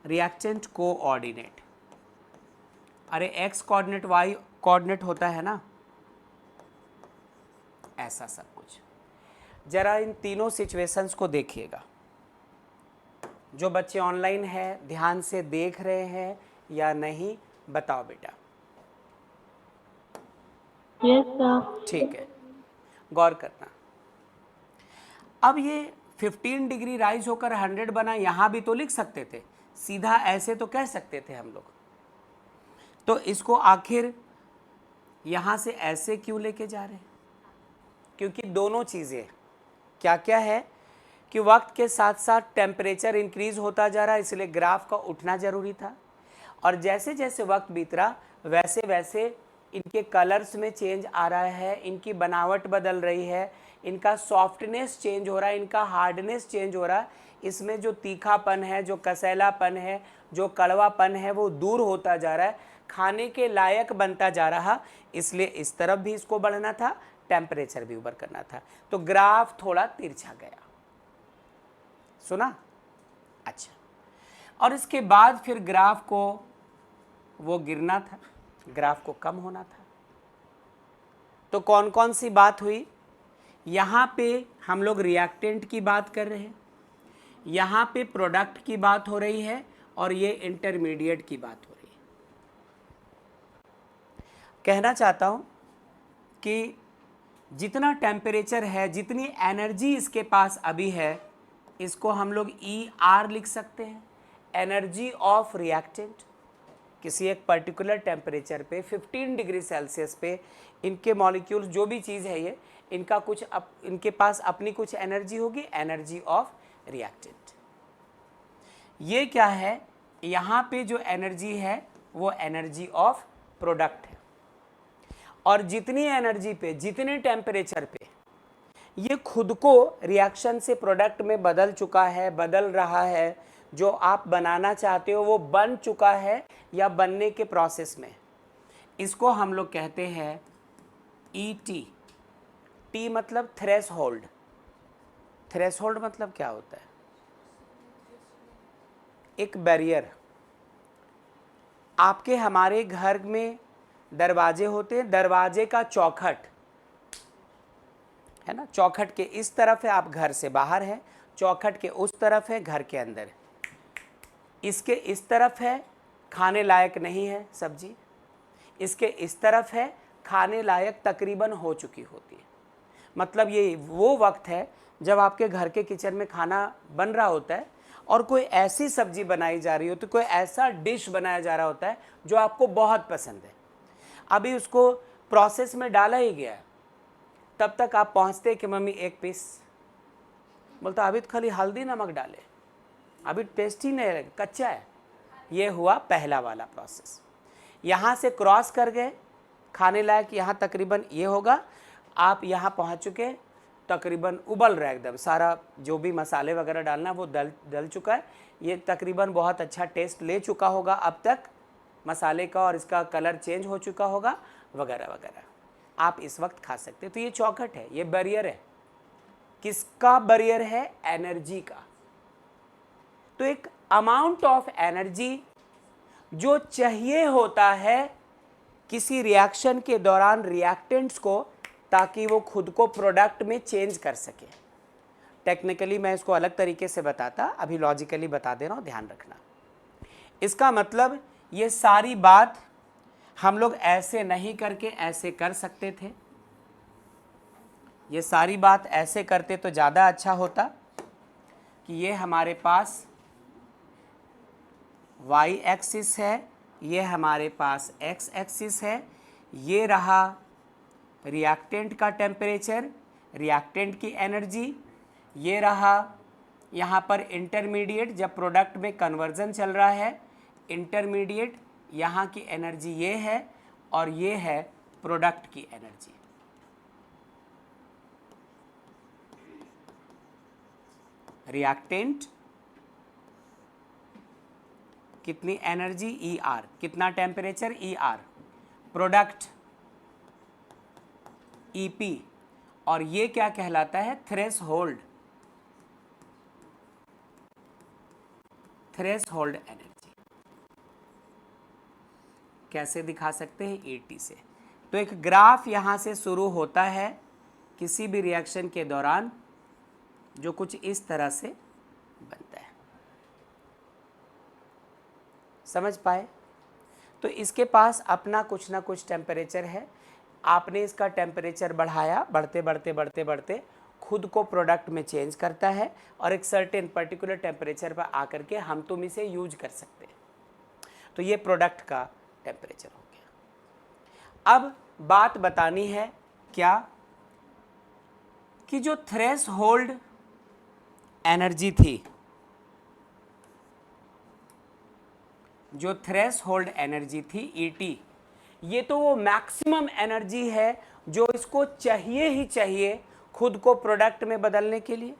रिएक्टेंट कोऑर्डिनेट, अरे एक्स कोऑर्डिनेट वाई कोऑर्डिनेट होता है ना, ऐसा सब कुछ। जरा इन तीनों सिचुएशंस को देखिएगा। जो बच्चे ऑनलाइन है ध्यान से देख रहे हैं या नहीं, बताओ बेटा। Yes sir. ठीक है, गौर करना। अब ये 15 डिग्री राइज होकर 100 बना, यहाँ भी तो लिख सकते थे, सीधा ऐसे तो कह सकते थे हम लोग, तो इसको आखिर यहाँ से ऐसे क्यों लेके जा रहे हैं? क्योंकि दोनों चीज़ें क्या क्या है कि वक्त के साथ साथ टेम्परेचर इंक्रीज होता जा रहा है, इसलिए ग्राफ का उठना ज़रूरी था, और जैसे जैसे वक्त बीत रहा वैसे वैसे इनके कलर्स में चेंज आ रहा है, इनकी बनावट बदल रही है, इनका सॉफ्टनेस चेंज हो रहा है, इनका हार्डनेस चेंज हो रहा है, इसमें जो तीखापन है, जो कसैलापन है, जो कड़वापन है, वो दूर होता जा रहा है, खाने के लायक बनता जा रहा, इसलिए इस तरफ भी इसको बढ़ना था, टेम्परेचर भी ऊपर करना था, तो ग्राफ थोड़ा तिरछा गया। सुना? अच्छा, और इसके बाद फिर ग्राफ को वो गिरना था, ग्राफ को कम होना था। तो कौन कौन सी बात हुई? यहाँ पे हम लोग रिएक्टेंट की बात कर रहे हैं, यहाँ पे प्रोडक्ट की बात हो रही है, और ये इंटरमीडिएट की बात हो रही है। कहना चाहता हूँ कि जितना टेम्परेचर है, जितनी एनर्जी इसके पास अभी है, इसको हम लोग ER लिख सकते हैं, एनर्जी ऑफ रिएक्टेंट। किसी एक पर्टिकुलर टेम्परेचर पे 15 डिग्री सेल्सियस पे इनके मॉलिक्यूल्स, जो भी चीज़ है ये, इनका कुछ इनके पास अपनी कुछ एनर्जी होगी, एनर्जी ऑफ रिएक्टेंट। ये क्या है? यहाँ पे जो एनर्जी है वो एनर्जी ऑफ प्रोडक्ट है, और जितनी एनर्जी पे, जितने टेम्परेचर पे ये खुद को रिएक्शन से प्रोडक्ट में बदल चुका है, बदल रहा है, जो आप बनाना चाहते हो वो बन चुका है या बनने के प्रोसेस में, इसको हम लोग कहते हैं ET। T मतलब थ्रेशहोल्ड। थ्रेशहोल्ड मतलब क्या होता है? एक बैरियर। आपके हमारे घर में दरवाजे होते हैं, दरवाजे का चौखट है ना, चौखट के इस तरफ है, आप घर से बाहर हैं, चौखट के उस तरफ है, घर के अंदर है। इसके इस तरफ है, खाने लायक नहीं है सब्जी, इसके इस तरफ है, खाने लायक तकरीबन हो चुकी होती है। मतलब ये वो वक्त है जब आपके घर के किचन में खाना बन रहा होता है और कोई ऐसी सब्जी बनाई जा रही होती है, कोई ऐसा डिश बनाया जा रहा होता है जो आपको बहुत पसंद है, अभी उसको प्रोसेस में डाला ही गया है, तब तक आप पहुंचते कि मम्मी एक पीस, बोलता अभी तो खाली हल्दी नमक डाले, अभी टेस्ट ही नहीं लगे, कच्चा है। ये हुआ पहला वाला प्रोसेस। यहाँ से क्रॉस कर गए, खाने लायक यहाँ तकरीबन ये होगा, आप यहाँ पहुँच चुके, तकरीबन उबल रहा है एकदम, सारा जो भी मसाले वगैरह डालना वो डल चुका है, ये तकरीबन बहुत अच्छा टेस्ट ले चुका होगा अब तक मसाले का, और इसका कलर चेंज हो चुका होगा वगैरह वगैरह, आप इस वक्त खा सकते। तो ये चौखट है, ये बैरियर है। किसका बैरियर है? एनर्जी का। तो एक अमाउंट ऑफ एनर्जी जो चाहिए होता है किसी रिएक्शन के दौरान रिएक्टेंट्स को, ताकि वो खुद को प्रोडक्ट में चेंज कर सके। टेक्निकली मैं इसको अलग तरीके से बताता, अभी लॉजिकली बता दे रहा हूँ, ध्यान रखना। इसका मतलब ये सारी बात हम लोग ऐसे नहीं करके ऐसे कर सकते थे, ये सारी बात ऐसे करते तो ज़्यादा अच्छा होता कि ये हमारे पास y एक्सिस है, ये हमारे पास x एक्सिस है, ये रहा रिएक्टेंट का टेम्परेचर, रिएक्टेंट की एनर्जी, ये रहा यहाँ पर इंटरमीडिएट जब प्रोडक्ट में कन्वर्जन चल रहा है, इंटरमीडिएट यहाँ की एनर्जी ये है, और ये है प्रोडक्ट की एनर्जी। रिएक्टेंट कितनी एनर्जी ई आर, कितना temperature E R, product E P, और ये क्या कहलाता है थ्रेशहोल्ड, थ्रेशहोल्ड एनर्जी। कैसे दिखा सकते हैं, ईटी से। तो एक ग्राफ यहां से शुरू होता है किसी भी रिएक्शन के दौरान जो कुछ इस तरह से बनता है, समझ पाए। तो इसके पास अपना कुछ ना कुछ टेम्परेचर है, आपने इसका टेम्परेचर बढ़ाया, बढ़ते बढ़ते बढ़ते बढ़ते खुद को प्रोडक्ट में चेंज करता है, और एक सर्टेन पर्टिकुलर टेम्परेचर पर आकर के हम तुम इसे यूज कर सकते हैं। तो ये प्रोडक्ट का टेम्परेचर हो गया। अब बात बतानी है क्या, कि जो थ्रेशहोल्ड एनर्जी थी, जो थ्रेशहोल्ड एनर्जी थी ईटी, ये तो वो मैक्सिमम एनर्जी है जो इसको चाहिए ही चाहिए खुद को प्रोडक्ट में बदलने के लिए,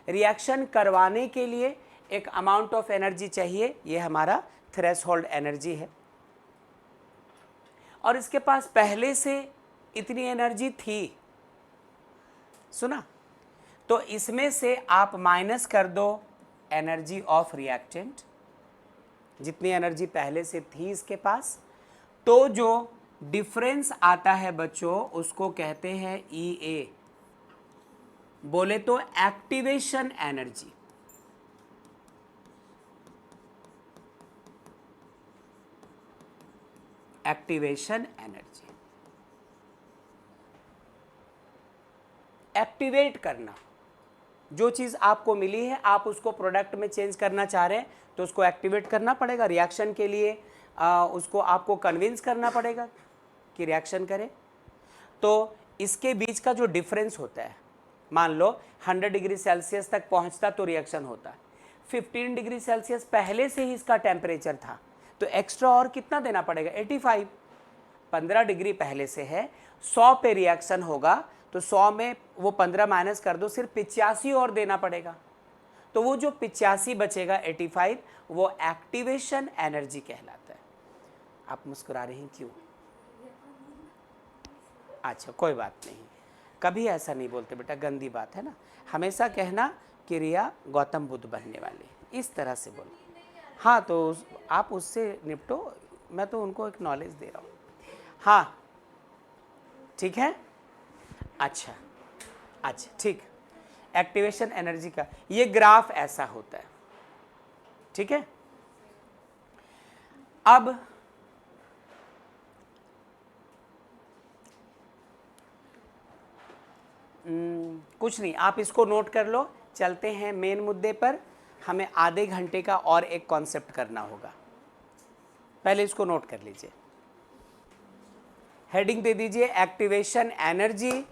रिएक्शन करवाने के लिए एक अमाउंट ऑफ एनर्जी चाहिए, ये हमारा थ्रेशहोल्ड एनर्जी है। और इसके पास पहले से इतनी एनर्जी थी, सुना, तो इसमें से आप माइनस कर दो एनर्जी ऑफ रिएक्टेंट, जितनी एनर्जी पहले से थी इसके पास, तो जो डिफरेंस आता है बच्चों उसको कहते हैं ई ए, बोले तो activation energy. Activation energy, activate करना, जो चीज आपको मिली है आप उसको प्रोडक्ट में चेंज करना चाह रहे हैं तो उसको एक्टिवेट करना पड़ेगा, रिएक्शन के लिए उसको आपको कन्विंस करना पड़ेगा कि रिएक्शन करे। तो इसके बीच का जो डिफरेंस होता है, मान लो 100 डिग्री सेल्सियस तक पहुंचता तो रिएक्शन होता, 15 डिग्री सेल्सियस पहले से ही इसका टेम्परेचर था, तो एक्स्ट्रा और कितना देना पड़ेगा 85, 15 डिग्री पहले से है, 100 पे रिएक्शन होगा तो 100 में वो 15 माइनस कर दो, सिर्फ 85 और देना पड़ेगा, तो वो जो 85 बचेगा 85, वो एक्टिवेशन एनर्जी कहलाता है। आप मुस्कुरा रही हैं क्यों? अच्छा कोई बात नहीं, कभी ऐसा नहीं बोलते बेटा, गंदी बात है ना, हमेशा कहना कि रिया गौतम बुद्ध बनने वाले, इस तरह से बोलो। हाँ तो आप उससे निपटो, मैं तो उनको एक नॉलेज दे रहा हूँ। हाँ ठीक है, अच्छा अच्छा ठीक, एक्टिवेशन एनर्जी का ये ग्राफ ऐसा होता है, ठीक है। अब कुछ नहीं, आप इसको नोट कर लो, चलते हैं मेन मुद्दे पर। हमें आधे घंटे का और एक कॉन्सेप्ट करना होगा, पहले इसको नोट कर लीजिए, हेडिंग दे दीजिए एक्टिवेशन एनर्जी,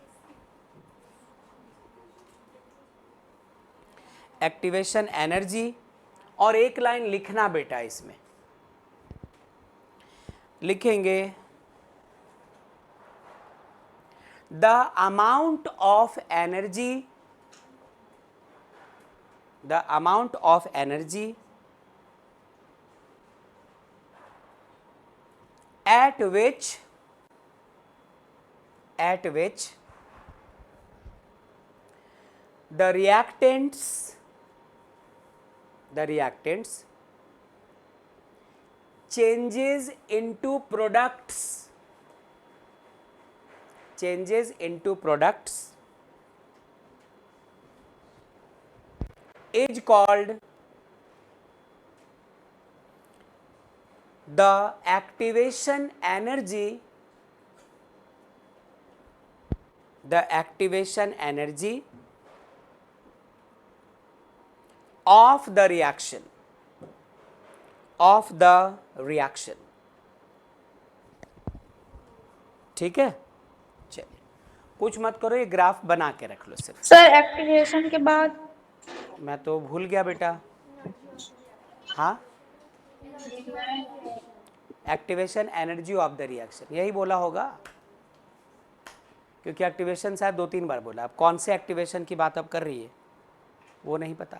एक्टिवेशन एनर्जी, और एक लाइन लिखना बेटा, इसमें लिखेंगे the amount of energy, the amount of energy at which the reactants changes into products is called the activation energy of the reaction, ठीक है, चलिए कुछ मत करो, ये ग्राफ बना के रख लो सिर्फ। सर एक्टिवेशन के बाद मैं तो भूल गया बेटा। हाँ, activation energy of the reaction, यही बोला होगा, क्योंकि एक्टिवेशन शायद 2-3 बार बोला। अब कौन से एक्टिवेशन की बात अब कर रही है वो नहीं पता।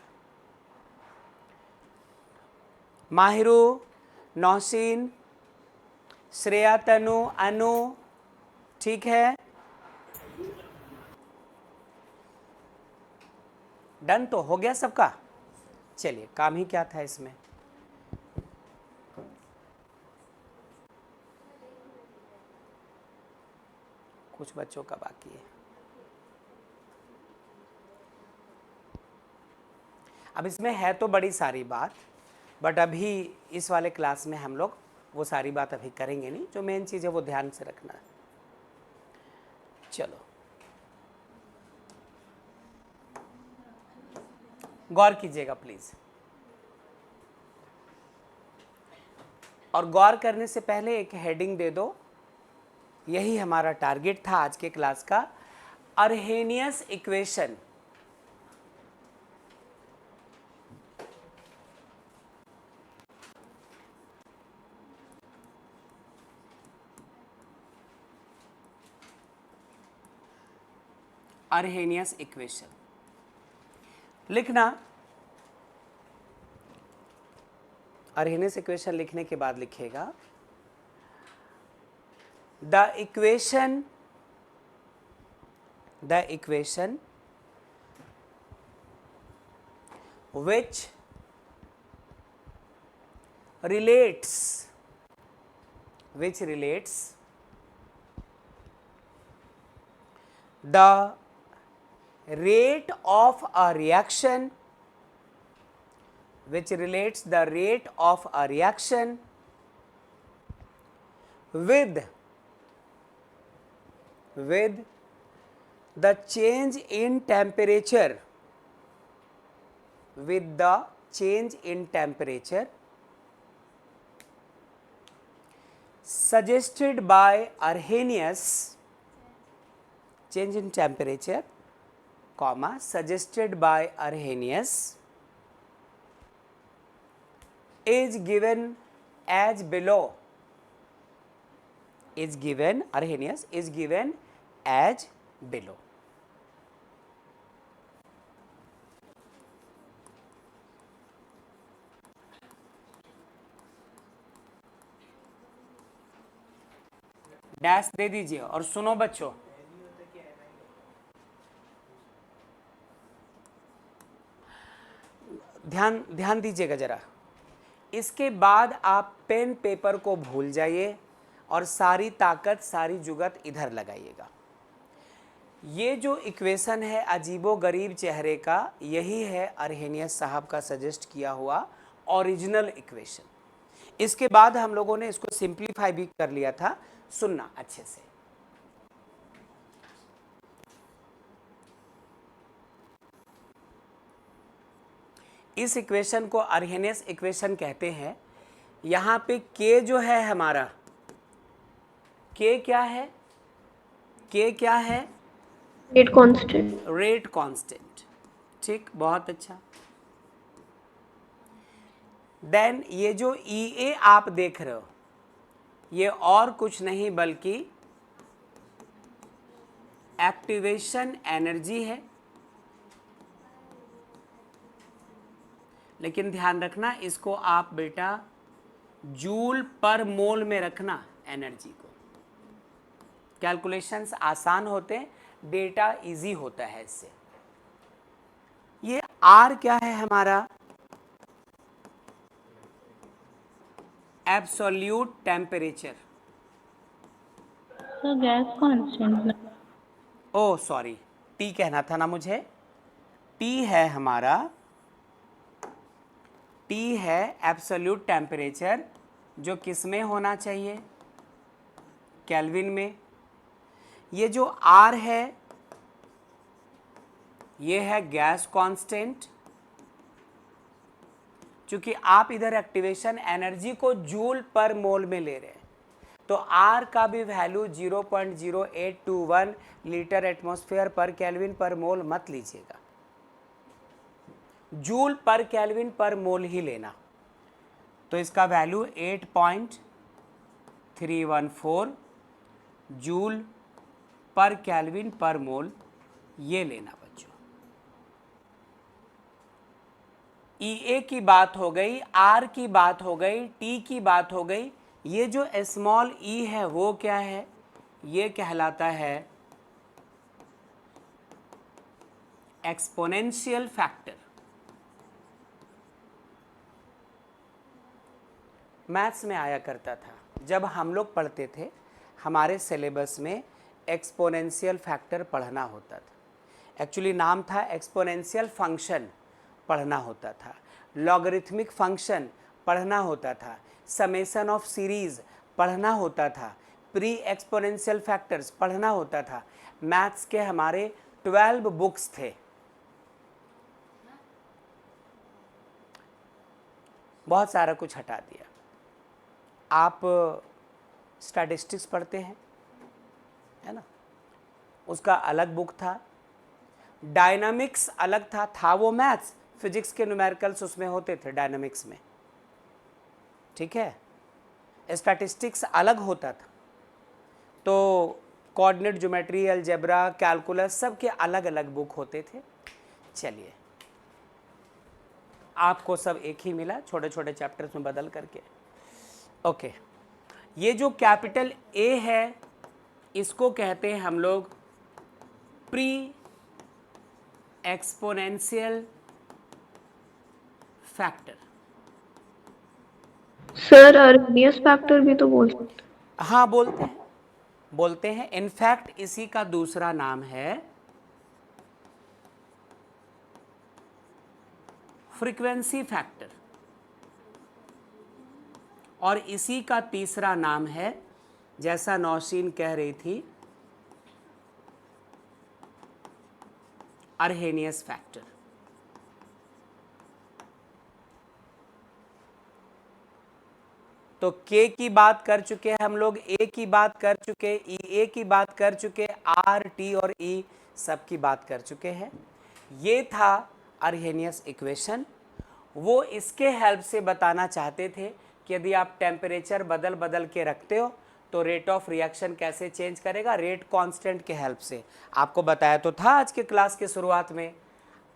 माहिरू, नौशीन, श्रेया, तनु, अनु, ठीक है, डन तो हो गया सबका। चलिए, काम ही क्या था इसमें। कुछ बच्चों का बाकी है। अब इसमें है तो बड़ी सारी बात, बट अभी इस वाले क्लास में हम लोग वो सारी बात अभी करेंगे नहीं। जो मेन चीज़ है वो ध्यान से रखना है। चलो गौर कीजिएगा प्लीज। और गौर करने से पहले एक हेडिंग दे दो, यही हमारा टारगेट था आज के क्लास का, अर्हेनियस इक्वेशन। अर्हेनियस इक्वेशन लिखना। अर्हेनियस इक्वेशन लिखने के बाद लिखेगा the equation which relates the rate of a reaction with the change in temperature suggested by Arrhenius, change in temperature, comma, suggested by Arrhenius is given as below. Arrhenius is given as below. Dash दे दीजिए। और सुनो बच्चों, ध्यान दीजिएगा जरा। इसके बाद आप पेन पेपर को भूल जाइए और सारी ताकत, सारी जुगत इधर लगाइएगा। ये जो इक्वेशन है अजीबो गरीब चेहरे का, यही है अर्हेनियस साहब का सजेस्ट किया हुआ ओरिजिनल इक्वेशन। इसके बाद हम लोगों ने इसको सिंप्लीफाई भी कर लिया था। सुनना अच्छे से। इस इक्वेशन को अर्हेनियस इक्वेशन कहते हैं। यहां पे k जो है हमारा, k क्या है? Rate constant. ठीक, बहुत अच्छा। देन ये जो EA आप देख रहे हो, ये और कुछ नहीं बल्कि एक्टिवेशन एनर्जी है। लेकिन ध्यान रखना, इसको आप बेटा जूल पर मोल में रखना एनर्जी को। कैलकुलेशंस आसान होते हैं, डेटा इजी होता है इससे। ये R क्या है हमारा? Absolute temperature. Gas constant. Oh sorry, T कहना था ना मुझे। T है हमारा, T है एब्सोल्यूट टेम्परेचर, जो किस में होना चाहिए? केल्विन में। ये जो R है, ये है गैस कांस्टेंट। क्योंकि आप इधर एक्टिवेशन एनर्जी को जूल पर मोल में ले रहे हैं, तो R का भी वैल्यू 0.0821 लीटर एटमॉस्फेयर पर केल्विन पर मोल मत लीजिएगा, जूल पर केल्विन पर मोल ही लेना। तो इसका वैल्यू 8.314 जूल पर केल्विन पर मोल ये लेना बच्चों। EA की बात हो गई, R की बात हो गई, T की बात हो गई। ये जो स्मॉल e है वो क्या है? ये कहलाता है एक्सपोनेंशियल फैक्टर। मैथ्स में आया करता था, जब हम लोग पढ़ते थे हमारे सिलेबस में एक्सपोनेंशियल फैक्टर पढ़ना होता था। एक्चुअली नाम था एक्सपोनेंशियल फंक्शन पढ़ना होता था, लॉगरिथमिक फंक्शन पढ़ना होता था, समेशन ऑफ सीरीज पढ़ना होता था, प्री एक्सपोनेंशियल फैक्टर्स पढ़ना होता था। मैथ्स के हमारे 12 बुक्स थे। बहुत सारा कुछ हटा दिया। आप स्टैटिस्टिक्स पढ़ते हैं, है ना, उसका अलग बुक था। डायनामिक्स अलग था वो मैथ्स, फिजिक्स के न्यूमेरिकल्स उसमें होते थे डायनामिक्स में, ठीक है। स्टैटिस्टिक्स अलग होता था। तो कोऑर्डिनेट ज्योमेट्री, अलजेब्रा, कैलकुलस सब के अलग अलग बुक होते थे। चलिए, आपको सब एक ही मिला, छोटे छोटे चैप्टर्स में बदल करके। ओके, ये जो कैपिटल ए है इसको कहते हैं हम लोग pre exponential factor. Sir Arrhenius factor भी तो बोल सकते हाँ, बोलते हैं। इनफैक्ट इसी का दूसरा नाम है फ्रीक्वेंसी फैक्टर, और इसी का तीसरा नाम है, जैसा नौशीन कह रही थी, अर्हेनियस फैक्टर। तो K की बात कर चुके हैं हम लोग, A की बात कर चुके, EA की बात कर चुके, R, T और E सब की बात कर चुके हैं। ये था अर्हेनियस इक्वेशन। वो इसके हेल्प से बताना चाहते थे कि यदि आप टेम्परेचर बदल बदल के रखते हो तो रेट ऑफ रिएक्शन कैसे चेंज करेगा, रेट कांस्टेंट के हेल्प से। आपको बताया तो था आज के क्लास के शुरुआत में,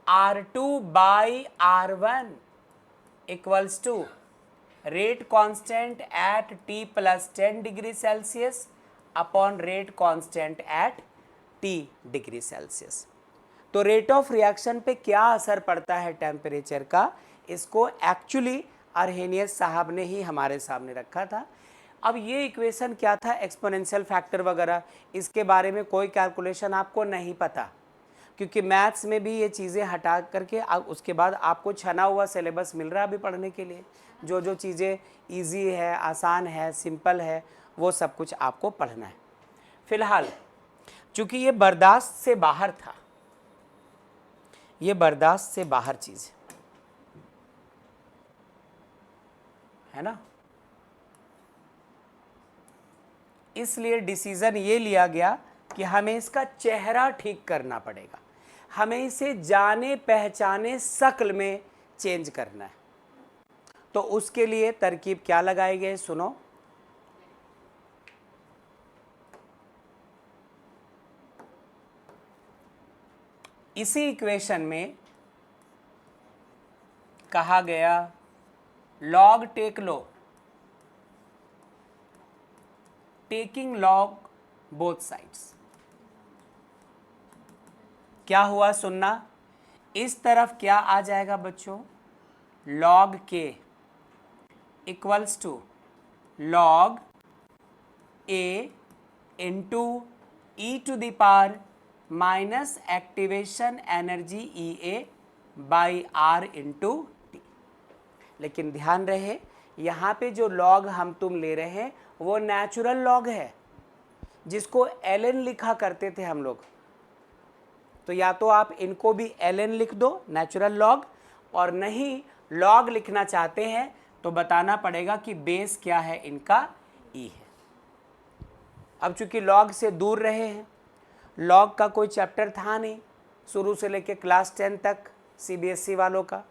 R2/R1 equals to rate constant at T + 10 degree Celsius upon rate constant at T degree Celsius. तो रेट ऑफ रिएक्शन पे क्या असर पड़ता है टेम्परेचर का, इसको एक्चुअली अर्हेनियस साहब ने ही हमारे सामने रखा था। अब ये इक्वेशन क्या था, एक्सपोनेंशियल फैक्टर वगैरह, इसके बारे में कोई कैलकुलेशन आपको नहीं पता, क्योंकि मैथ्स में भी ये चीज़ें हटा करके उसके बाद आपको छना हुआ सिलेबस मिल रहा है अभी पढ़ने के लिए। जो जो चीज़ें इजी है, आसान है, सिंपल है, वो सब कुछ आपको पढ़ना है। फिलहाल चूँकि ये बर्दाश्त से बाहर था, ये बर्दाश्त से बाहर चीज़ है ना, इसलिए डिसीजन ये लिया गया कि हमें इसका चेहरा ठीक करना पड़ेगा, हमें इसे जाने पहचाने शक्ल में चेंज करना है। तो उसके लिए तरकीब क्या लगाई गई, सुनो। इसी इक्वेशन में कहा गया लॉग टेक लो, टेकिंग लॉग बोथ साइड्स। क्या हुआ सुनना, इस तरफ क्या आ जाएगा बच्चों, log K equals to log A into e to the power minus activation energy E A by R into T. लेकिन ध्यान रहे, यहाँ पे जो लॉग हम तुम ले रहे हैं वो नेचुरल लॉग है, जिसको ln लिखा करते थे हम लोग। तो या तो आप इनको भी ln लिख दो, नेचुरल लॉग, और नहीं लॉग लिखना चाहते हैं तो बताना पड़ेगा कि बेस क्या है इनका, e है। अब चूंकि लॉग से दूर रहे हैं, लॉग का कोई चैप्टर था नहीं शुरू से लेके क्लास 10 तक सीबीएसई वालों का,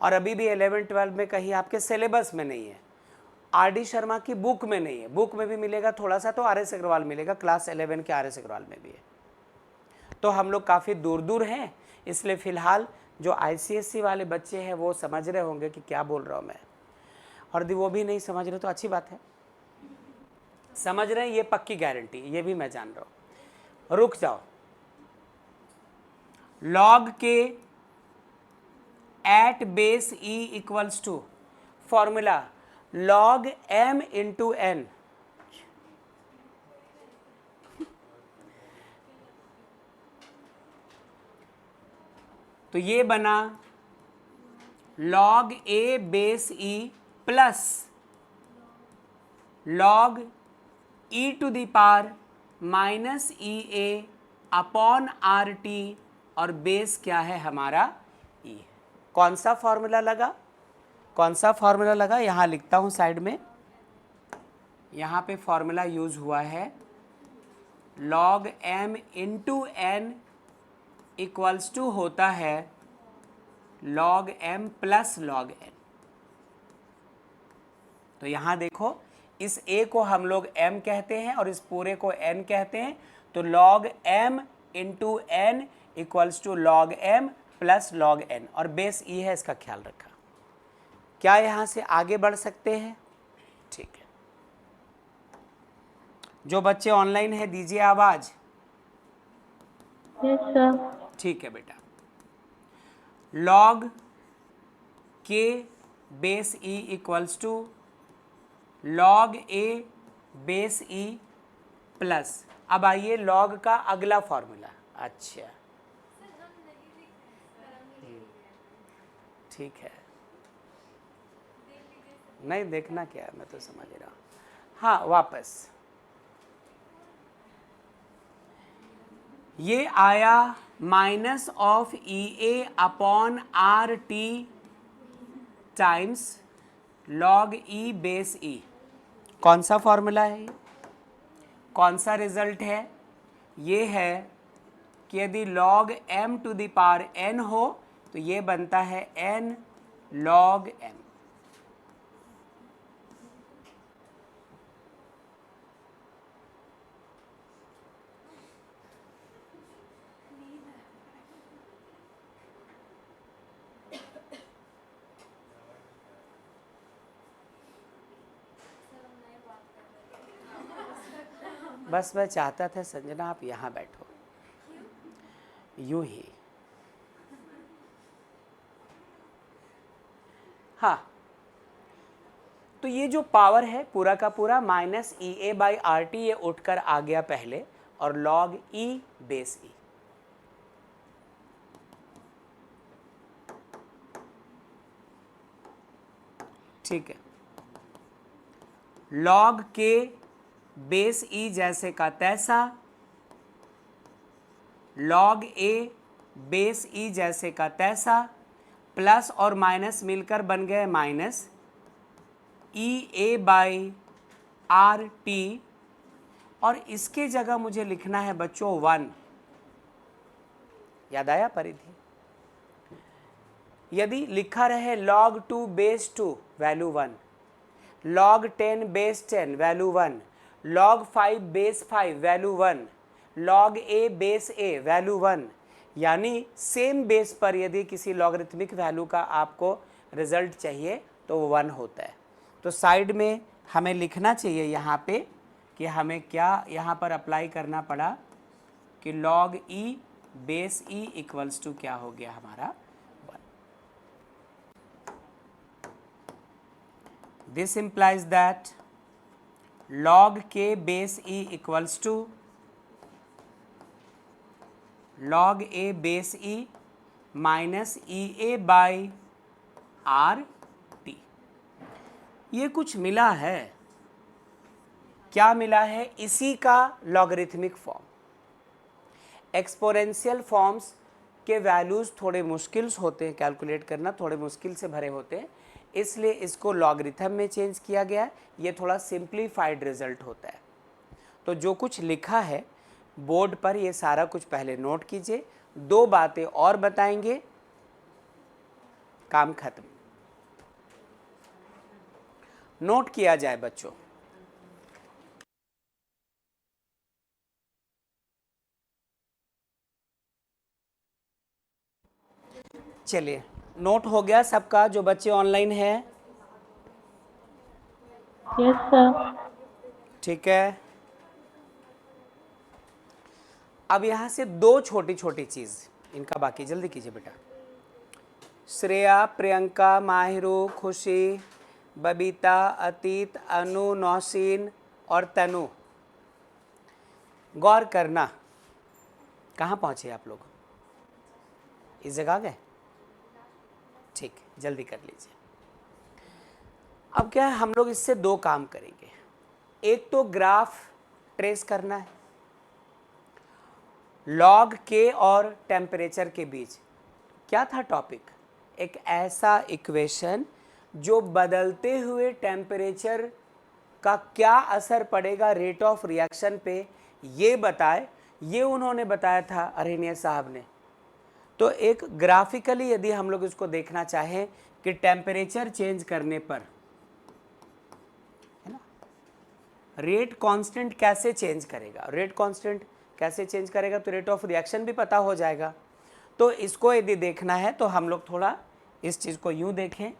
और अभी भी 11-12 में कहीं आपके सिलेबस में नहीं है, आर.डी. शर्मा की बुक में नहीं है। बुक में भी मिलेगा थोड़ा सा तो आर.एस. अग्रवाल मिलेगा, क्लास 11 के आर.एस. अग्रवाल में भी है। तो हम लोग काफ़ी दूर दूर हैं, इसलिए फ़िलहाल जो आईसीएसई वाले बच्चे हैं वो समझ रहे होंगे कि क्या बोल रहा हूँ मैं, और यदि वो भी नहीं समझ रहे तो अच्छी बात है, समझ रहे हैं ये पक्की गारंटी, ये भी मैं जान रहा हूँ। रुक जाओ, log K at base e equals to formula log m into n, तो ये बना log a base e plus log e to the power minus E A upon R T, और बेस क्या है हमारा e। कौन सा फॉर्मूला लगा, कौन सा फॉर्मूला लगा, यहाँ लिखता हूँ साइड में, यहाँ पे फॉर्मूला यूज हुआ है log m into n equals to होता है log m plus log n। तो यहाँ देखो, इस a को हम लोग m कहते हैं और इस पूरे को n कहते हैं, तो log m into n equals to log m plus log n, और बेस e है, इसका ख्याल रखा। क्या यहाँ से आगे बढ़ सकते हैं? ठीक है, जो बच्चे ऑनलाइन है दीजिए आवाज। Yes sir. ठीक है बेटा, log k base e equals to log a base e plus, अब आइए log का अगला फॉर्मूला। अच्छा ठीक है, नहीं देखना क्या है, मैं तो समझ रहा हूँ। हाँ वापस, ये आया minus of E A upon R T times log e base e. कौन सा फॉर्मूला है ये, कौन सा रिजल्ट है? ये है कि यदि log m to the power n हो तो ये बनता है n log m। बस मैं चाहता था संजना आप यहाँ बैठो, यूं ही। हाँ, तो ये जो पावर है पूरा का पूरा minus E A by R T, ये उठकर आ गया पहले, और लॉग ई बेस ई। ठीक है, लॉग के बेस ई जैसे का तैसा, log a बेस ई जैसे का तैसा, प्लस और माइनस मिलकर बन गए minus E A by R T, और इसके जगह मुझे लिखना है बच्चों 1। याद आया परिधि? यदि लिखा रहे log 2 base 2 value 1, log 10 base 10 value 1, log 5 base 5 value 1, log a base a value 1, यानी सेम बेस पर यदि किसी लॉगरिथमिक वैल्यू का आपको रिजल्ट चाहिए तो वो 1 होता है। तो साइड में हमें लिखना चाहिए यहाँ पे कि हमें क्या यहाँ पर अप्लाई करना पड़ा कि log e base e equals to क्या हो गया हमारा 1। This implies that log k base e equals to log a base e minus E A by R T. ये कुछ मिला है, क्या मिला है? इसी का लॉगरिथमिक फॉर्म। एक्सपोनेंशियल फॉर्म्स के वैल्यूज़ थोड़े मुश्किल होते हैं कैलकुलेट करना, थोड़े मुश्किल से भरे होते हैं, इसलिए इसको लॉगरिथम में चेंज किया गया है। ये थोड़ा सिंप्लीफाइड रिजल्ट होता है। तो जो कुछ लिखा है बोर्ड पर ये सारा कुछ पहले नोट कीजिए, 2 बातें और बताएंगे, काम खत्म। नोट किया जाए बच्चों। चलिए, नोट हो गया सबका जो बच्चे ऑनलाइन है? Yes sir. ठीक है। अब यहाँ से 2 छोटी छोटी चीज़, इनका बाकी जल्दी कीजिए बेटा। श्रेया, प्रियंका, माहिरू, खुशी, बबीता, अतीत, अनु, नौशीन और तनु, गौर करना। कहाँ पहुँचे आप लोग? इस जगह आ गए? ठीक है, जल्दी कर लीजिए। अब क्या है, हम लोग इससे 2 काम करेंगे। एक तो ग्राफ ट्रेस करना है, लॉग के और टेम्परेचर के बीच। क्या था टॉपिक? एक ऐसा इक्वेशन जो बदलते हुए टेम्परेचर का क्या असर पड़ेगा रेट ऑफ रिएक्शन पे, ये बताए। ये उन्होंने बताया था अरेनियस साहब ने। तो एक ग्राफिकली यदि हम लोग इसको देखना चाहें कि टेम्परेचर चेंज करने पर, है ना, रेट कांस्टेंट कैसे चेंज करेगा, रेट कांस्टेंट कैसे चेंज करेगा, तो रेट ऑफ रिएक्शन भी पता हो जाएगा। तो इसको यदि देखना है तो हम लोग थोड़ा इस चीज़ को यूं देखें।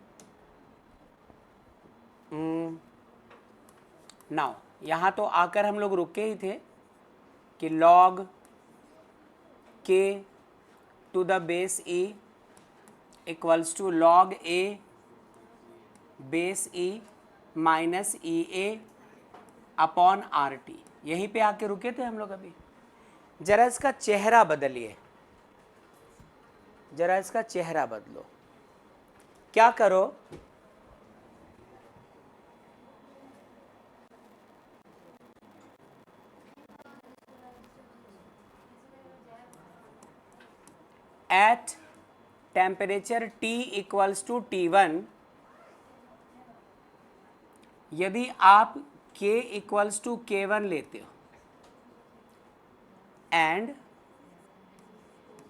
नाउ यहाँ तो आकर हम लोग रुके ही थे कि log k to the base e equals to log a base e minus E A upon R T. यहीं पे आके रुके थे हम लोग अभी। जरा इसका चेहरा बदलिए, जरा इसका चेहरा बदलो। क्या करो, at temperature T equals to T1, यदि आप K इक्वल्स टू K1 लेते हो and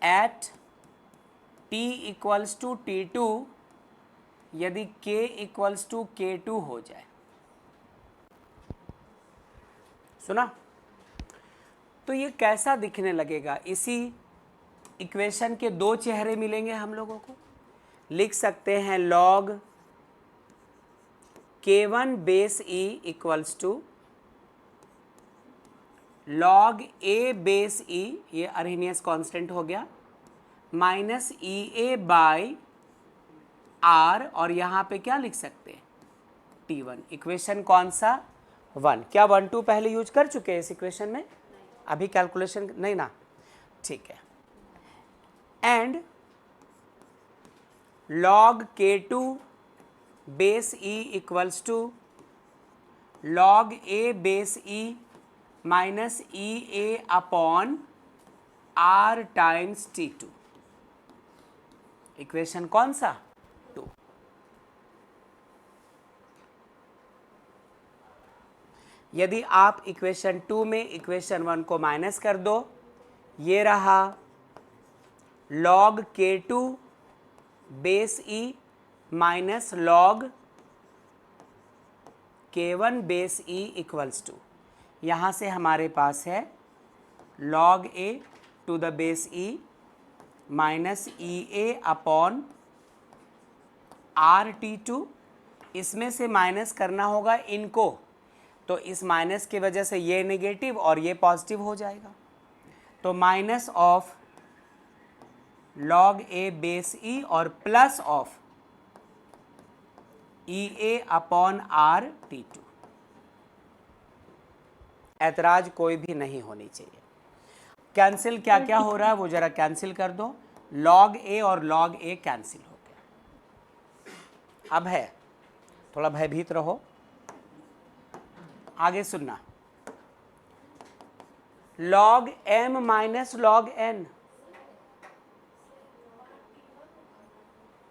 at T equals to T2, यदि K इक्वल्स टू K2 हो जाए। सुना? तो ये कैसा दिखने लगेगा? इसी इक्वेशन के 2 चेहरे मिलेंगे हम लोगों को। लिख सकते हैं log K1 base E equals to log A base E, ये अरेनियस कांस्टेंट हो गया, minus E A by R, और यहाँ पे क्या लिख सकते हैं, T1। इक्वेशन कौन सा? 1। क्या 1 2 पहले यूज कर चुके हैं इस इक्वेशन में? अभी कैलकुलेशन नहीं ना? ठीक है। And log K2 base E equals to log A base E minus E A upon R times T2। Equation कौन सा? 2। यदि आप इक्वेशन 2 में इक्वेशन 1 को माइनस कर दो, ये रहा log K2 base E minus log K1 base E equals to, यहाँ से हमारे पास है log A to the base E minus E A upon R T2। इसमें से माइनस करना होगा इनको, तो इस माइनस की वजह से ये नेगेटिव और ये पॉजिटिव हो जाएगा। तो minus of log A base E और plus of E A upon R T2। ऐतराज कोई भी नहीं होनी चाहिए। कैंसिल क्या क्या हो रहा है वो जरा कैंसिल कर दो। log A और log A कैंसिल हो गया। अब है, थोड़ा भयभीत रहो, आगे सुनना। log M minus log N,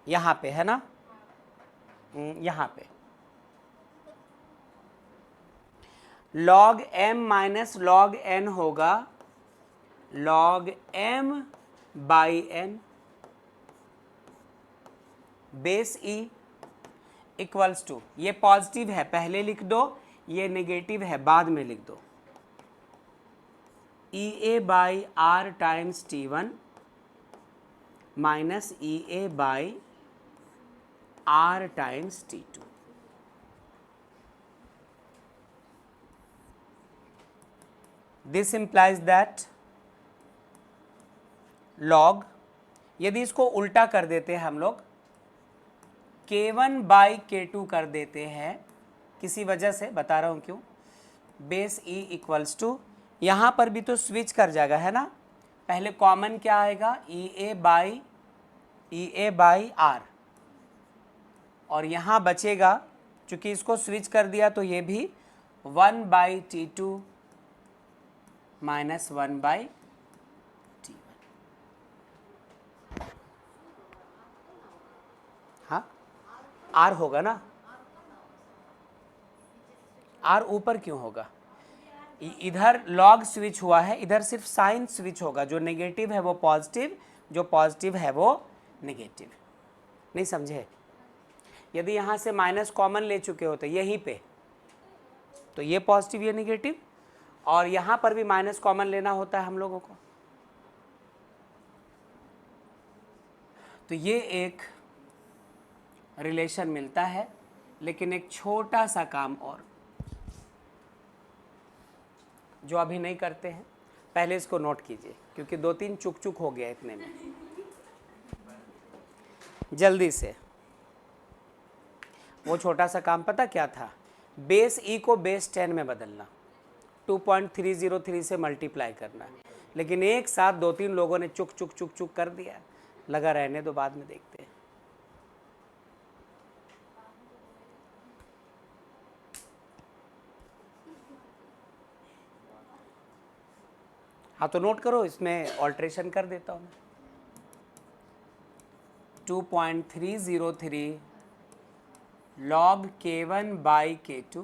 यहां पे है ना, यहां पे log m minus log n होगा log m by n base e equals to, ये पॉजिटिव है पहले लिख दो, ये नेगेटिव है बाद में लिख दो, E A by R times T1 minus E A by R times T2। This implies that log, यदि इसको उल्टा कर देते हैं हम लोग, K1 बाई K2 कर देते हैं, किसी वजह से बता रहा हूं क्यों, बेस E इक्वल्स टू, यहाँ पर भी तो स्विच कर जाएगा है ना, पहले कॉमन क्या आएगा, ई ए बाई आर, और यहाँ बचेगा, चूंकि इसको स्विच कर दिया तो ये भी 1 by T2 minus 1 by T1। हाँ आर होगा ना, आर ऊपर क्यों होगा, इधर लॉग स्विच हुआ है, इधर सिर्फ साइन स्विच होगा, जो नेगेटिव है वो पॉजिटिव, जो पॉजिटिव है वो नेगेटिव। नहीं समझे, यदि यहाँ से माइनस कॉमन ले चुके होते यहीं पे, तो ये पॉजिटिव ये नेगेटिव, और यहाँ पर भी माइनस कॉमन लेना होता है हम लोगों को, तो ये एक रिलेशन मिलता है। लेकिन एक छोटा सा काम और जो अभी नहीं करते हैं, पहले इसको नोट कीजिए, क्योंकि 2-3 चुक चुक हो गया इतने में, जल्दी से। वो छोटा सा काम पता क्या था, बेस ई को बेस 10 में बदलना, 2.303 से मल्टीप्लाई करना, लेकिन एक साथ 2-3 लोगों ने चुक चुक चुक चुक कर दिया, लगा रहने दो, बाद में देखते हैं। हाँ तो नोट करो, इसमें ऑल्ट्रेशन कर देता हूँ मैं, 2.303 log K1 बाई K2,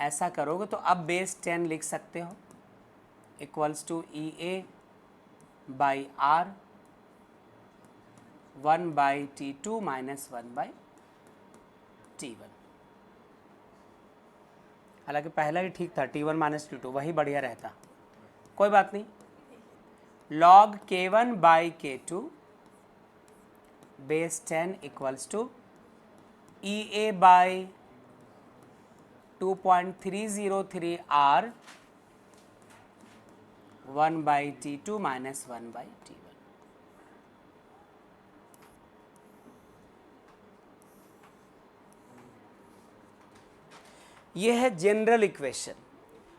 ऐसा करोगे तो अब बेस 10 लिख सकते हो, equals to E A by R 1 by T2 minus 1 by T1। हालांकि पहला ही ठीक था, T1 माइनस T2 वही बढ़िया रहता, कोई बात नहीं। log K1 by K2 base 10 equals to E A by 2.303 R 1 by T2 minus 1 by T1। यह है जनरल इक्वेशन,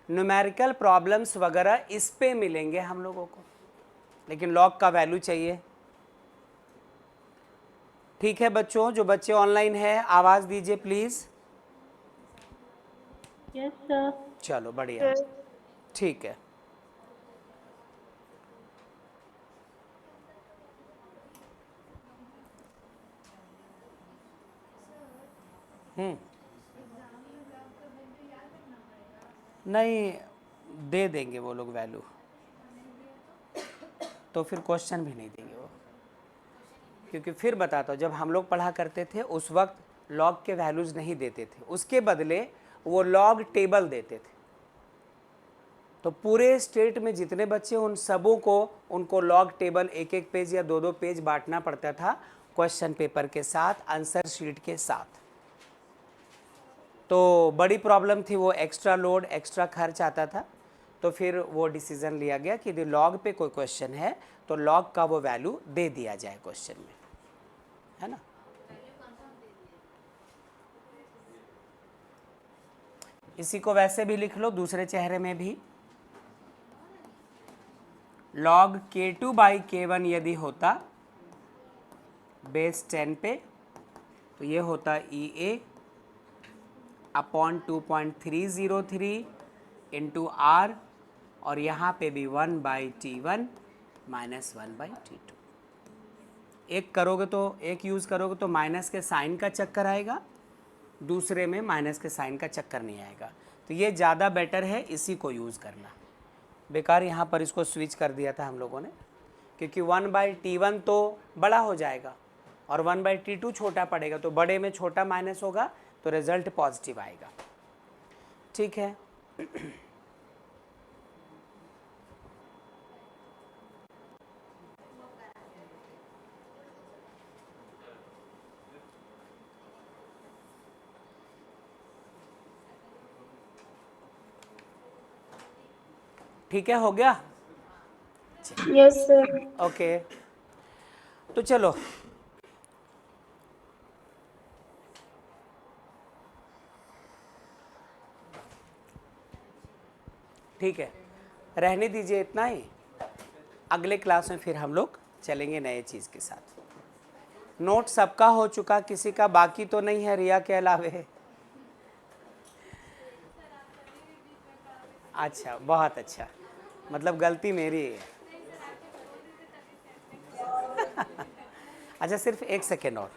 न्यूमेरिकल प्रॉब्लम्स वगैरह इस पे मिलेंगे हम लोगों को, लेकिन लॉग का वैल्यू चाहिए। ठीक है बच्चों, जो बच्चे ऑनलाइन है आवाज़ दीजिए प्लीज़। Yes sir. चलो बढ़िया, ठीक है। नहीं दे देंगे वो लोग वैल्यू, तो फिर क्वेश्चन भी नहीं देंगे वो, क्योंकि फिर बताता हूँ, जब हम लोग पढ़ा करते थे उस वक्त लॉग के वैल्यूज़ नहीं देते थे, उसके बदले वो लॉग टेबल देते थे। तो पूरे स्टेट में जितने बच्चे उन सबों को उनको लॉग टेबल 1-1 पेज या 2-2 पेज बांटना पड़ता था, क्वेश्चन पेपर के साथ, आंसर शीट के साथ। तो बड़ी प्रॉब्लम थी, वो एक्स्ट्रा लोड एक्स्ट्रा खर्च आता था, तो फिर वो डिसीज़न लिया गया कि यदि लॉग पे कोई क्वेश्चन है तो लॉग का वो वैल्यू दे दिया जाए क्वेश्चन में, है ना। इसी को वैसे भी लिख लो दूसरे चेहरे में भी, log K2 बाई K1 यदि होता बेस 10 पे, तो ये होता ई ए अपॉन 2.303 इंटू आर, और यहाँ पे भी 1 by T1 minus 1 by T2। एक करोगे तो, एक यूज़ करोगे तो माइनस के साइन का चक्कर आएगा, दूसरे में माइनस के साइन का चक्कर नहीं आएगा। तो ये ज़्यादा बेटर है इसी को यूज़ करना। बेकार यहाँ पर इसको स्विच कर दिया था हम लोगों ने, क्योंकि 1/T1 तो बड़ा हो जाएगा और 1/T2 छोटा पड़ेगा, तो बड़े में छोटा माइनस होगा तो रिजल्ट पॉजिटिव आएगा। ठीक है। ठीक है, हो गया। Yes sir. ओके, तो चलो ठीक है, रहने दीजिए इतना ही। अगले क्लास में फिर हम लोग चलेंगे नए चीज़ के साथ। नोट सबका हो चुका, किसी का बाकी तो नहीं है रिया के अलावे? अच्छा, बहुत अच्छा, मतलब गलती मेरी है। अच्छा, सिर्फ 1 सेकेंड और।